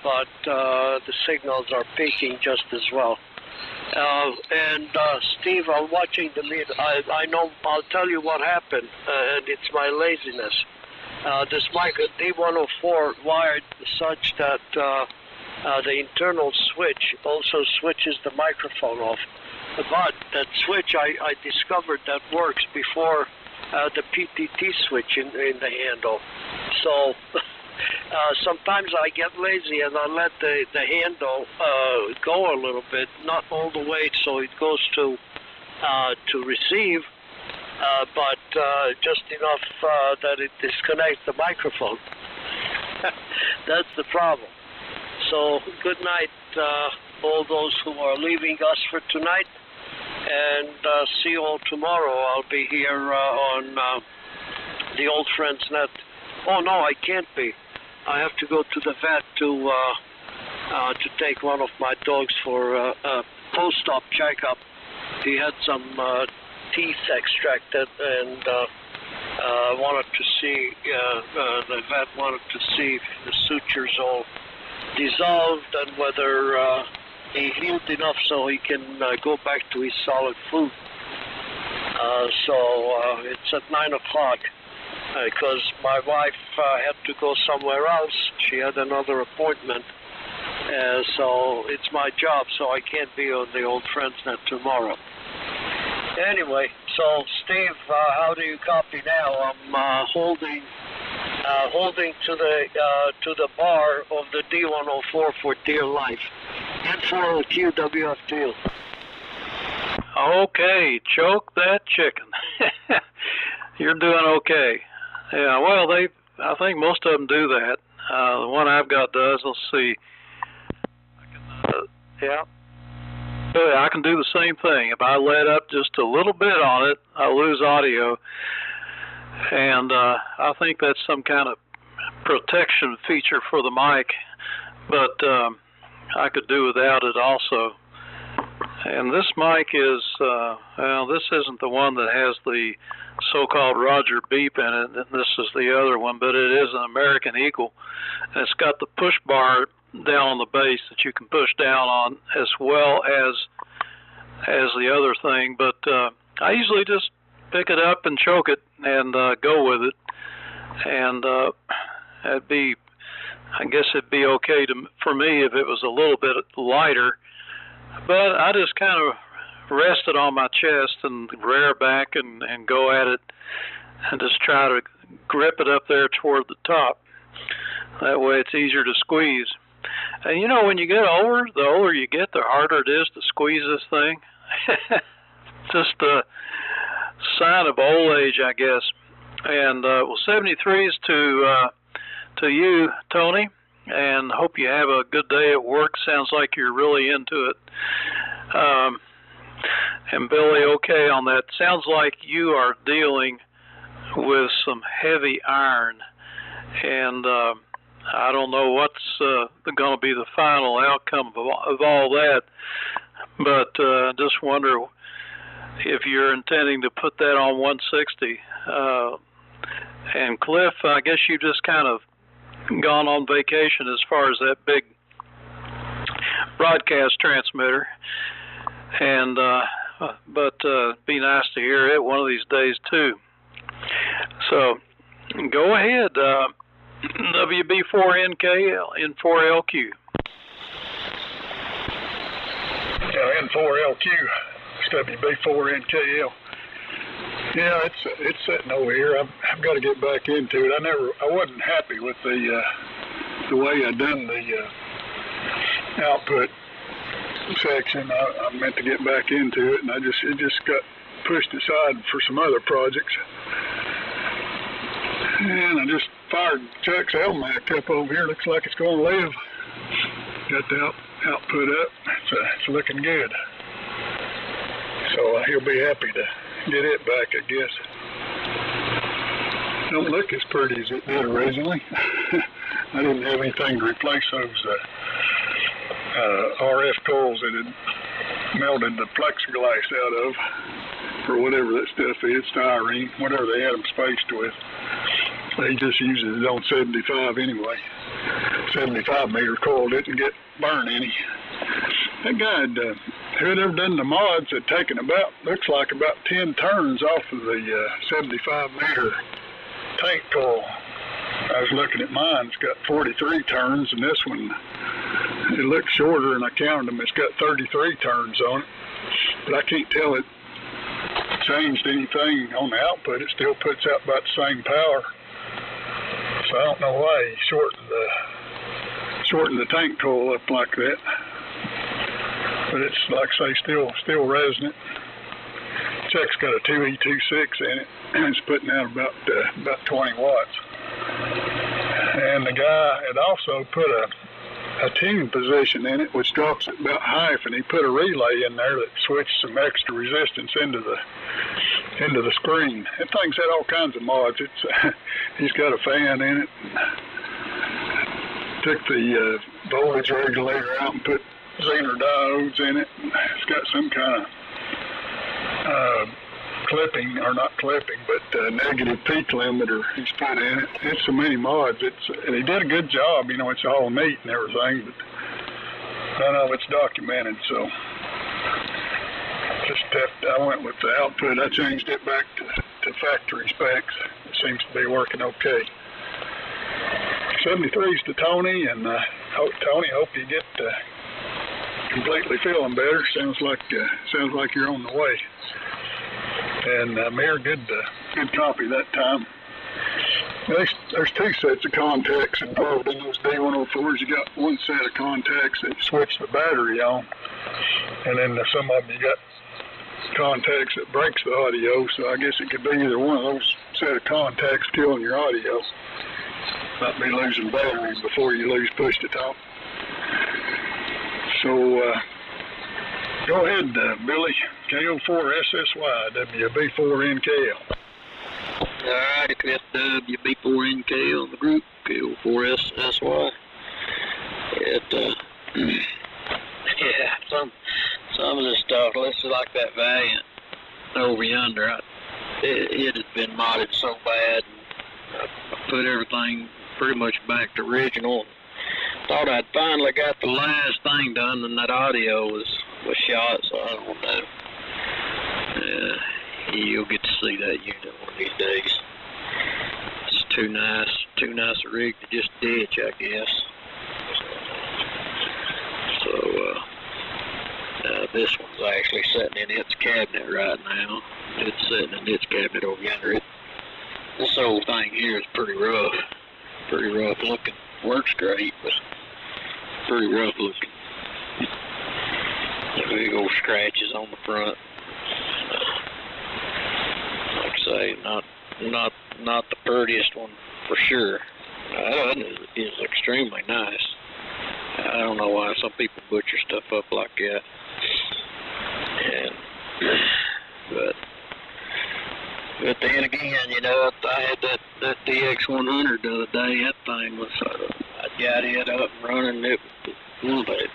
but the signals are peaking just as well. And Steve, I'm watching the meet. I know. I'll tell you what happened, and it's my laziness. This mic D104 wired such that the internal switch also switches the microphone off. But that switch, I discovered that works before the PTT switch in the handle. So sometimes I get lazy and I let the handle go a little bit, not all the way, so it goes to to receive, but just enough that it disconnects the microphone. That's the problem. So good night, all those who are leaving us for tonight, and see you all tomorrow. I'll be here on the Old Friends Net. Oh no, I can't be. I have to go to the vet to take one of my dogs for a post-op checkup. He had some teeth extracted, and wanted to see, the vet wanted to see if the sutures all dissolved and whether he healed enough so he can go back to his solid food. So it's at 9 o'clock because my wife had to go somewhere else. She had another appointment. So it's my job, so I can't be on the Old Friends Net tomorrow. Anyway, so Steve, how do you copy now? I'm holding to the bar of the D104 for dear life. N4LQ WFTL. Okay, choke that chicken. You're doing okay. Yeah, well, I think most of them do that. The one I've got does. Let's see. Yeah. I can do the same thing. If I let up just a little bit on it, I lose audio. And I think that's some kind of protection feature for the mic. But I could do without it also. And this mic is, well, this isn't the one that has the so-called Roger beep in it. This is the other one, but it is an American Eagle. And it's got the push bar down on the base that you can push down on, as well as the other thing. But I usually just pick it up and choke it and go with it. And I guess it'd be okay for me if it was a little bit lighter. But I just kind of rest it on my chest and rear back and go at it and just try to grip it up there toward the top. That way it's easier to squeeze. And you know, when you get older, the older you get, the harder it is to squeeze this thing. Just a sign of old age, I guess. And well, 73s to you, Tony. And hope you have a good day at work. Sounds like you're really into it. And Billy, okay on that. Sounds like you are dealing with some heavy iron. And I don't know what's going to be the final outcome of all that. But just wonder if you're intending to put that on 160. And Cliff, I guess you just kind of gone on vacation as far as that big broadcast transmitter, and but be nice to hear it one of these days too. So go ahead, WB4NK N4LQ. Yeah, N4LQ, WB4NKL. Yeah, it's sitting over here. I've got to get back into it. I wasn't happy with the way I done the output section. I meant to get back into it, and it just got pushed aside for some other projects. And I just fired Chuck's LMAC up over here. Looks like it's going to live. Got the output up. It's looking good. So he'll be happy to get it back, I guess. Don't look as pretty as it did originally. I didn't have anything to replace those RF coils that had melted the plexiglass out of, or whatever that stuff is, styrene, whatever they had them spaced with. He just uses it on 75 anyway. 75 meter coil didn't get burned any. That guy who'd ever done the mods had taken looks like about 10 turns off of the 75 meter tank coil. I was looking at mine, it's got 43 turns, and this one, it looks shorter, and I counted them, it's got 33 turns on it. But I can't tell it changed anything on the output. It still puts out about the same power. So I don't know why he shortened the tank coil up like that. But it's, like I say, still resonant. check's got a 2E26 in it, and it's putting out about 20 watts. And the guy had also put a tune position in it, which drops it about half, and he put a relay in there that switched some extra resistance into the screen. That thing's had all kinds of mods. It's he's got a fan in it. Took the voltage regulator out and put Zener diodes in it. It's got some kind of clipping, or not clipping, but negative peak limiter he's put in it. It's so many mods. And he did a good job. You know, it's all neat and everything, but none of it's documented. So I went with the output. I changed it back to factory specs. It seems to be working okay. 73's to Tony, and Tony, hope you get completely feeling better. Sounds like you're on the way. And Mayor, good copy that time. There's two sets of contacts involved in those D104s. You got one set of contacts that switch the battery on, and then some of them you got contacts that breaks the audio. So I guess it could be either one of those set of contacts killing your audio. Might be losing batteries before you lose push to talk. So go ahead, Billy. KO4SSY, WB4NKL. Alrighty, Cliff, WB4NKL on the group, KO4SSY. Yeah, some of the stuff, let's like that Valiant over yonder. It had been modded so bad. I put everything pretty much back to original. Thought I'd finally got the last thing done, and that audio was shot, so I don't know. You'll get to see that unit one of these days. It's too nice a rig to just ditch, I guess. So this one's actually sitting in its cabinet right now. It's sitting in its cabinet over yonder. This old thing here is pretty rough looking. Works great, but pretty rough looking. Big old scratches on the front. Like I say, not the prettiest one for sure. That is extremely nice. I don't know why some people butcher stuff up like that. But then again, you know, I had that DX100 the other day. That thing was, I got it up and running. It was one of the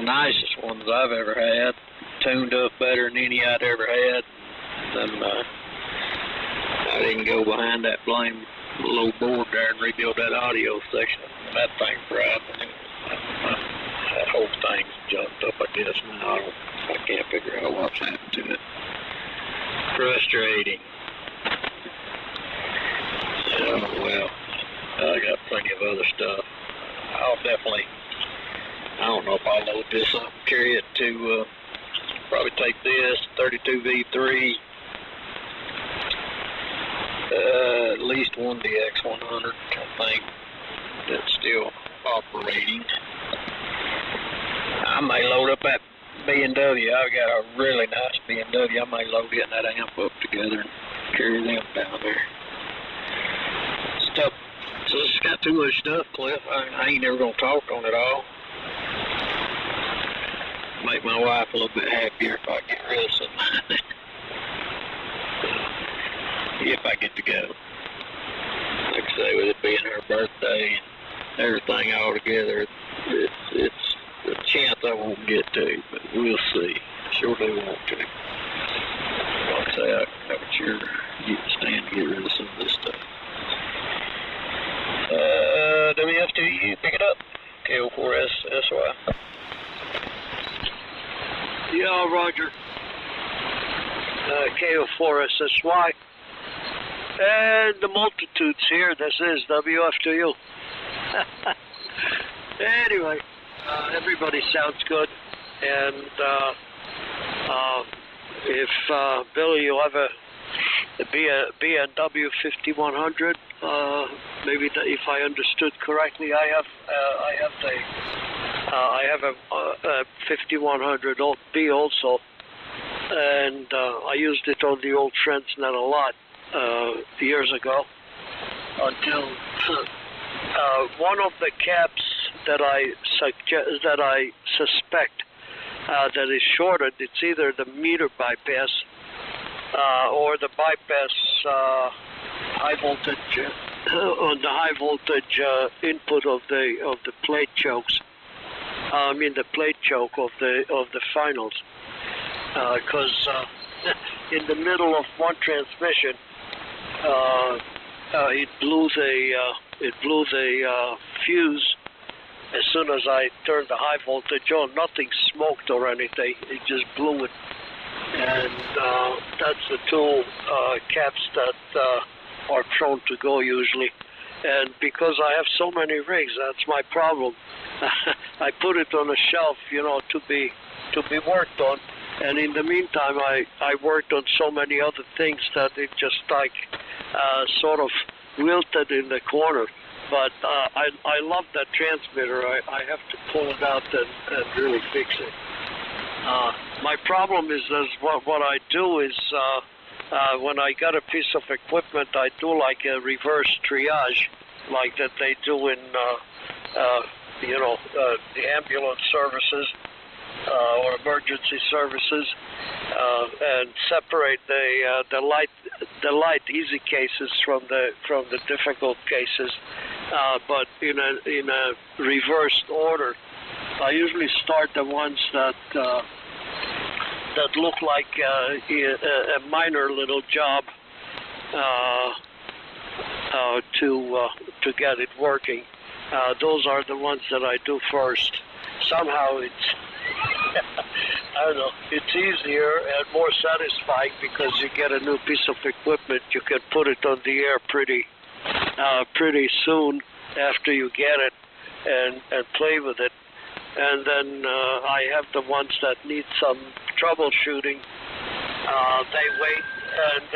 nicest ones I've ever had. Tuned up better than any I'd ever had. And I didn't go behind that blame low board there and rebuild that audio section. That thing fried. That whole thing's jumped up, I guess. Now I can't figure out what's happened to it. Frustrating. So, well, I got plenty of other stuff. I'll definitely, I don't know if I'll load this up and carry it to, probably take this, 32V3, at least one DX100, I think, that's still operating. I may load up that BMW. I've got a really nice BMW. I may load it and that amp up together and carry them down there. Stuff. So it's got too much stuff, Cliff. I ain't never gonna talk on it all. Make my wife a little bit happier if I get rid of something. If I get to go. Like I say, with it being her birthday and everything all together, it's a chance I won't get to, but we'll see. Sure they want to. Like I say, I would sure stand to get rid of some of this stuff. WF2U, pick it up. KO4SSY. Yeah, Roger. KO4SSY. And the multitudes here. This is WF2U. Anyway, everybody sounds good. And if Billy, you have a BMW 5100, maybe if I understood correctly, I have a 5100B also, and I used it on the old Transnet a lot years ago until one of the caps that I suspect that is shorted. It's either the meter bypass or the bypass high voltage on the high voltage input of the plate chokes. I mean the plate choke of the finals, because in the middle of one transmission, it blew the fuse as soon as I turned the high voltage on. Nothing smoked or anything; it just blew it. And that's the two caps that are prone to go usually. And because I have so many rigs, that's my problem. I put it on a shelf, to be worked on. And in the meantime, I worked on so many other things that it just sort of wilted in the corner. But I love that transmitter. I have to pull it out and really fix it. My problem is what I do is when I got a piece of equipment, I do like a reverse triage, like that they do in the ambulance services or emergency services, and separate the light easy cases from the difficult cases, but in a reversed order. I usually start the ones that look like a minor little job to get it working. Those are the ones that I do first. Somehow it's I don't know. It's easier and more satisfying because you get a new piece of equipment. You can put it on the air pretty soon after you get it and play with it. And then I have the ones that need some troubleshooting. They wait, and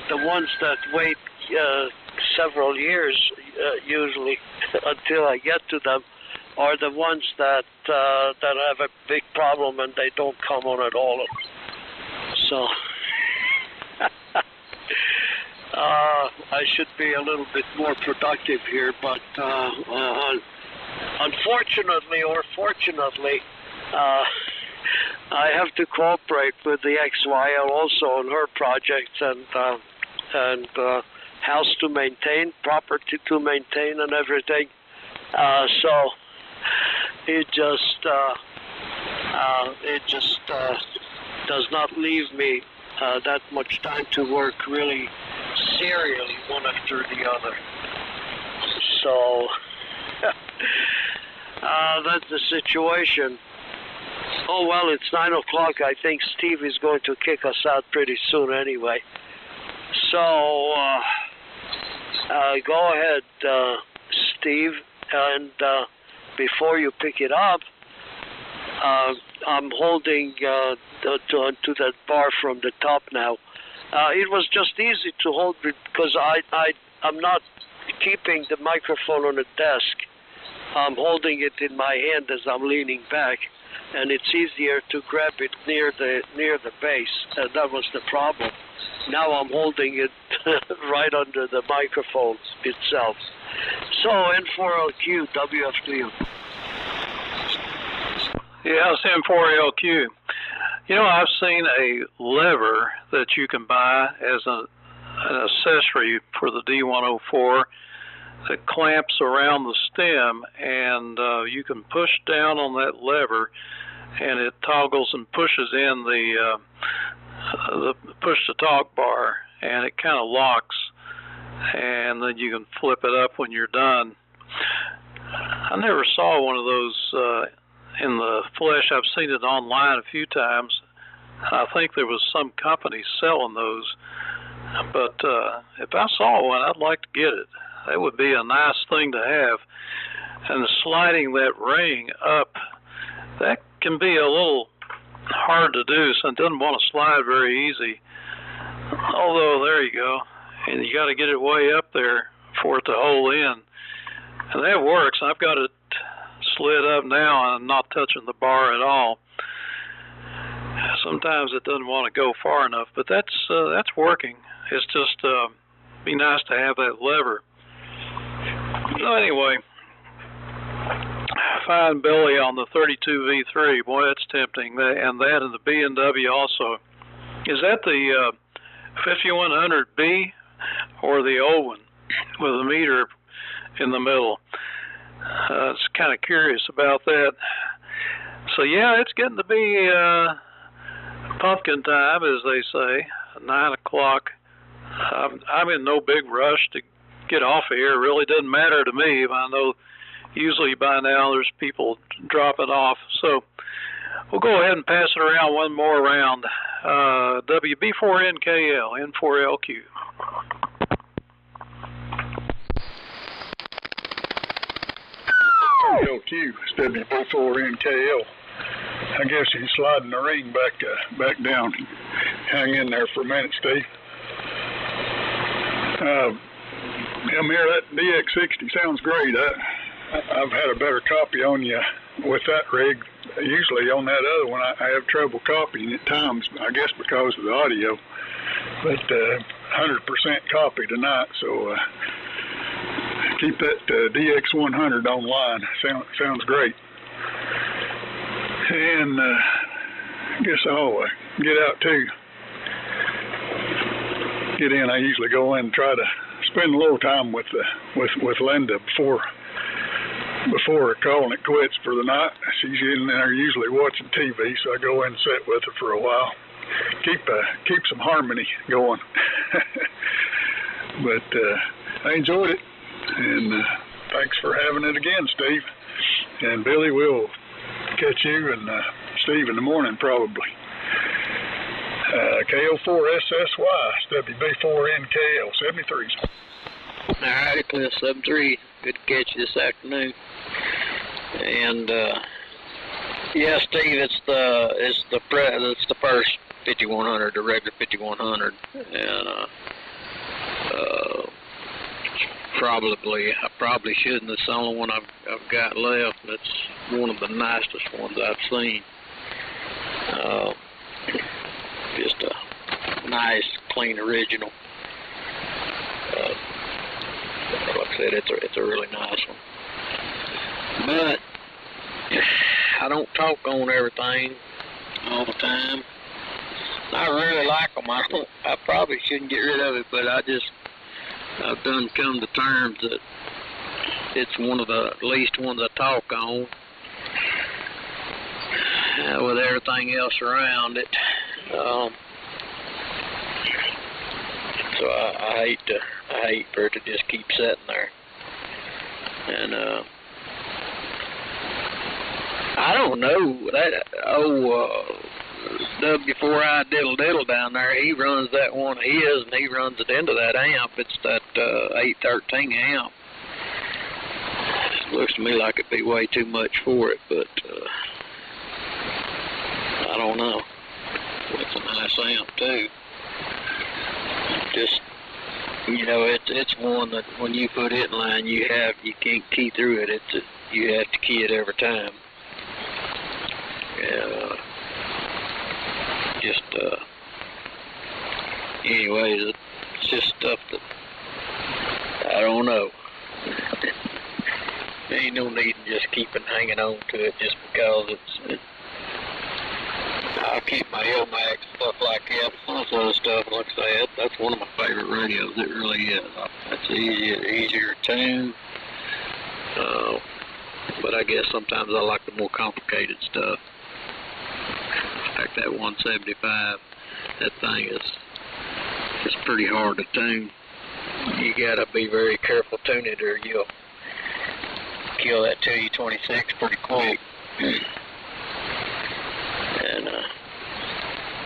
the ones that wait several years usually until I get to them are the ones that have a big problem and they don't come on at all. So I should be a little bit more productive here, but unfortunately or fortunately, I have to cooperate with the XYL also on her projects and house to maintain, property to maintain, and everything. So it just does not leave me that much time to work really serially one after the other. So that's the situation. Oh well, it's 9 o'clock. I think Steve is going to kick us out pretty soon anyway. So go ahead, Steve, and before you pick it up, I'm holding to that bar from the top now. It was just easy to hold it because I'm not keeping the microphone on the desk. I'm holding it in my hand as I'm leaning back, and it's easier to grab it near the base, and that was the problem. Now I'm holding it right under the microphone itself. So N4LQ, WFDU. Yeah, it's M4LQ. I've seen a lever that you can buy as an accessory for the D104 that clamps around the stem, and you can push down on that lever, and it toggles and pushes in the push-to-talk bar, and it kind of locks, and then you can flip it up when you're done. I never saw one of those in the flesh. I've seen it online a few times. I think there was some company selling those, but if I saw one, I'd like to get it. That would be a nice thing to have. And sliding that ring up, that can be a little hard to do, so it doesn't want to slide very easy. Although, there you go. And you got to get it way up there for it to hold in. And that works. I've got it slid up now, and I'm not touching the bar at all. sometimes it doesn't want to go far enough, but that's working. It's just be nice to have that lever. So anyway, fine Billy on the 32 V3. Boy, that's tempting. And that and the B&W also. Is that the 5100B or the old one with a meter in the middle? I was kind of curious about that. So yeah, it's getting to be pumpkin time, as they say, 9 o'clock. I'm in no big rush to get off of here. It really doesn't matter to me. I know usually by now there's people dropping off. So we'll go ahead and pass it around one more round. WB4NKL, N4LQ. LQ, it's WB4NKL. I guess you're sliding the ring back down. Hang in there for a minute, Steve. Amir, that DX60 sounds great. I've had a better copy on you with that rig. Usually on that other one, I have trouble copying at times, I guess because of the audio. But 100% copy tonight, so keep that DX100 online. Sounds great. And I guess I'll get out too. Get in. I usually go in and try to spend a little time with Linda before calling it quits for the night. She's in there usually watching TV, so I go in and sit with her for a while. Keep some harmony going. But I enjoyed it, and thanks for having it again, Steve. And Billy, we'll catch you and Steve in the morning probably. KO4SSY, WB4NKL, 73s. All righty, Cliff 73. Good to catch you this afternoon. And yeah, Steve, it's the first 5100, the regular 5100, and I probably shouldn't. It's the only one I've got left. It's one of the nicest ones I've seen. Just a nice, clean original. Like I said, it's a really nice one. But I don't talk on everything all the time. I really like them. I probably shouldn't get rid of it, but I've done come to terms that it's one of the least ones I talk on. With everything else around it. So I hate for it to just keep sitting there. And I don't know, that W4I Diddle down there, he runs that one of his, and he runs it into that amp. It's that 813 amp. It looks to me like it'd be way too much for it, but I don't know. It's a nice amp too. Just, you know, it's one that when you put it in line, you can't key through it. You have to key it every time. Anyways, it's just stuff that I don't know. There ain't no need in just keeping hanging on to it just because I'll keep my LMAX and stuff like that. Some other stuff, like I said, that's one of my favorite radios. It really is. It's easier to tune. But I guess sometimes I like the more complicated stuff. Like that 175, that thing is pretty hard to tune. You gotta be very careful tuning it, or you'll kill that TU-26 pretty quick. And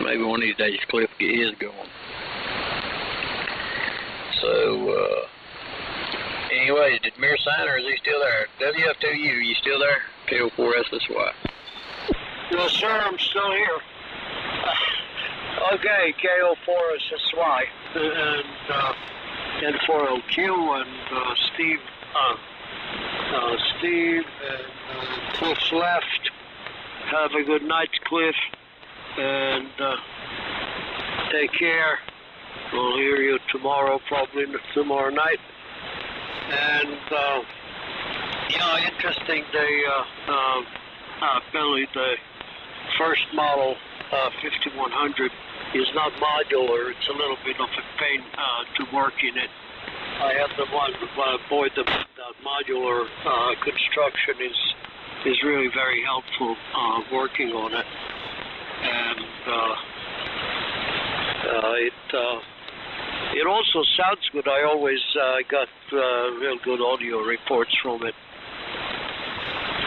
maybe one of these days Cliff get his going. So anyway, did Mir sign, or is he still there? WF2U, you still there? KO4SSY. Yes, sir, I'm still here. Okay, KO4SSY and N4LQ and Steve and Cliff's left. Have a good night, Cliff. and take care. We'll hear you tomorrow, probably tomorrow night. And yeah, interesting. Billy, the first model 5100 is not modular. It's a little bit of a pain to work in it. I have the one, boy, the modular construction is really very helpful working on it, and it also sounds good. I always got real good audio reports from it,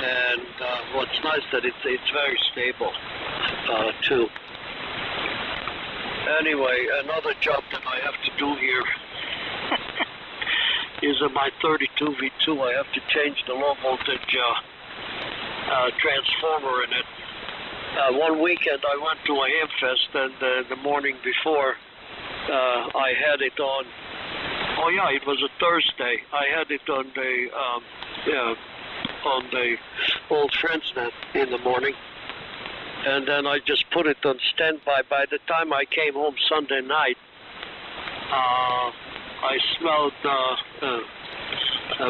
and what's nice that it's very stable too. Anyway, another job that I have to do here is in my 32 V2. I have to change the low voltage transformer in it. One weekend I went to a ham fest, and the morning before I had it on. Oh yeah, it was a Thursday. I had it on the old FriendsNet in the morning, and then I just put it on standby. By the time I came home Sunday night, I smelled a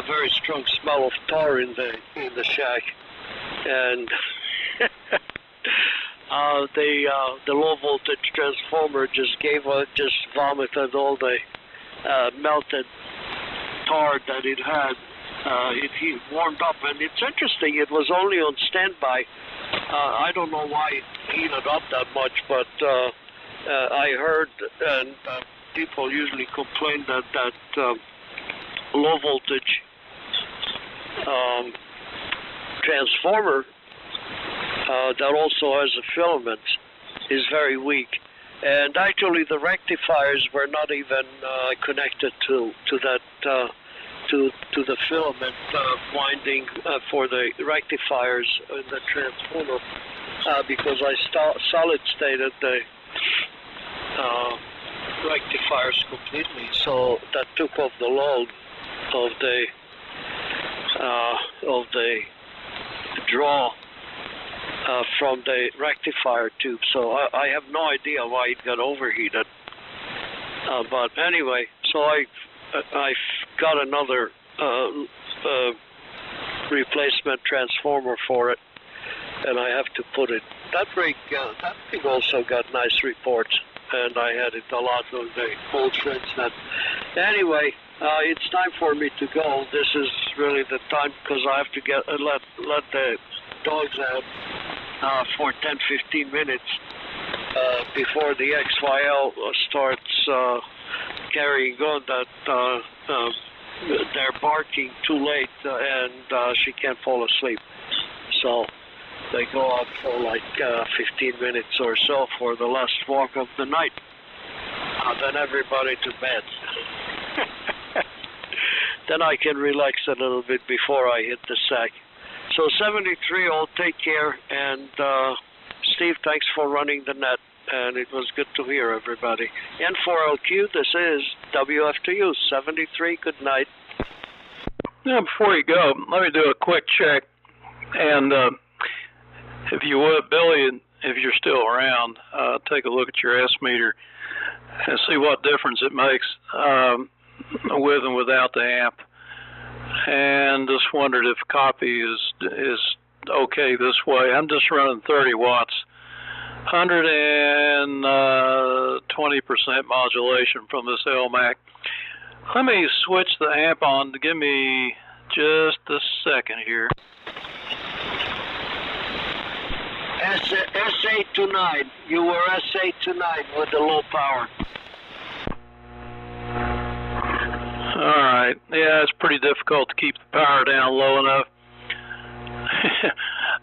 very strong smell of tar in the shack, and the low voltage transformer just vomited all the melted tar that it had. It warmed up, and it's interesting. It was only on standby. I don't know why it heated up that much, but I heard, and people usually complain that low voltage transformer that also has a filament is very weak, and actually the rectifiers were not even connected to that to the filament winding for the rectifiers in the transformer, because I solid stated the rectifiers completely, so that took off the load of the draw from the rectifier tube. So I have no idea why it got overheated. But anyway, so I got another replacement transformer for it, and I have to put it. That thing also got nice reports, and I had it a lot on the old FriendsNet. Anyway, it's time for me to go. This is really the time, because I have to let the dogs out for 10-15 minutes before the XYL starts carrying on. That they're barking too late, and she can't fall asleep. So they go out for like 15 minutes or so for the last walk of the night. Then everybody to bed. Then I can relax a little bit before I hit the sack. So 73, all take care, and Steve, thanks for running the net, and it was good to hear everybody. N4LQ, this is WF2U, 73, good night. Yeah, before you go, let me do a quick check, and if you would, Billy, if you're still around, take a look at your S meter and see what difference it makes with and without the amp. And just wondered if copy is okay this way. I'm just running 30 watts, 120% modulation from this LMAC. Let me switch the amp on. Give me just a second here. S8 to 9. You were S8 to 9 with the low power. All right. Yeah, it's pretty difficult to keep the power down low enough.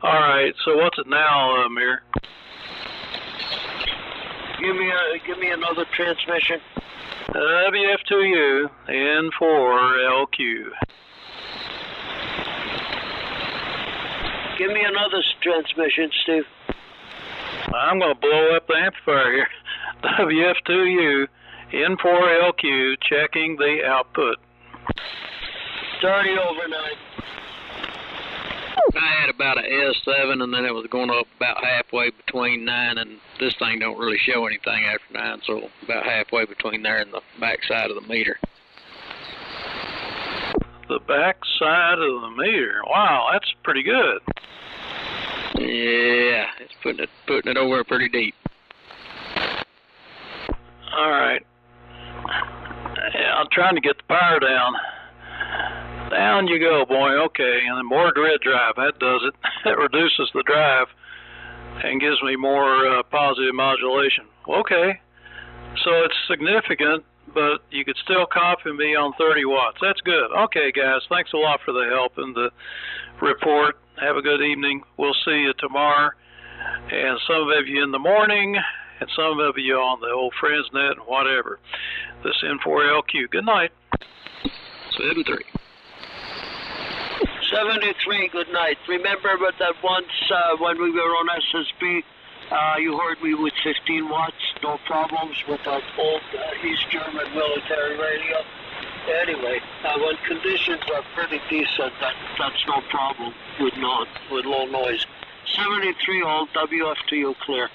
All right. So what's it now, Amir? Give me another transmission. WF2U N4LQ. Give me another transmission, Steve. I'm going to blow up the amplifier here. WF2U N4LQ, checking the output. 30 over 9. I had about an S7, and then it was going up about halfway between 9 and this thing don't really show anything after 9, so about halfway between there and the back side of the meter. The back side of the meter. Wow, that's pretty good. Yeah, it's putting it over pretty deep. All right. Yeah, I'm trying to get the power down. Down you go, boy. Okay, and then more grid drive. That does it. It reduces the drive and gives me more positive modulation. Okay, so it's significant, but you could still copy me on 30 watts. That's good. Okay, guys, thanks a lot for the help and the report. Have a good evening. We'll see you tomorrow, and some of you in the morning, and some of you on the old FriendsNet and whatever. This N4LQ. Good night. 7-3. 73, good night. Remember that once when we were on SSB, you heard me with 15 watts, no problems with that old East German military radio. Anyway, when conditions are pretty decent, that's no problem with low noise. 73 all, WF to you, clear.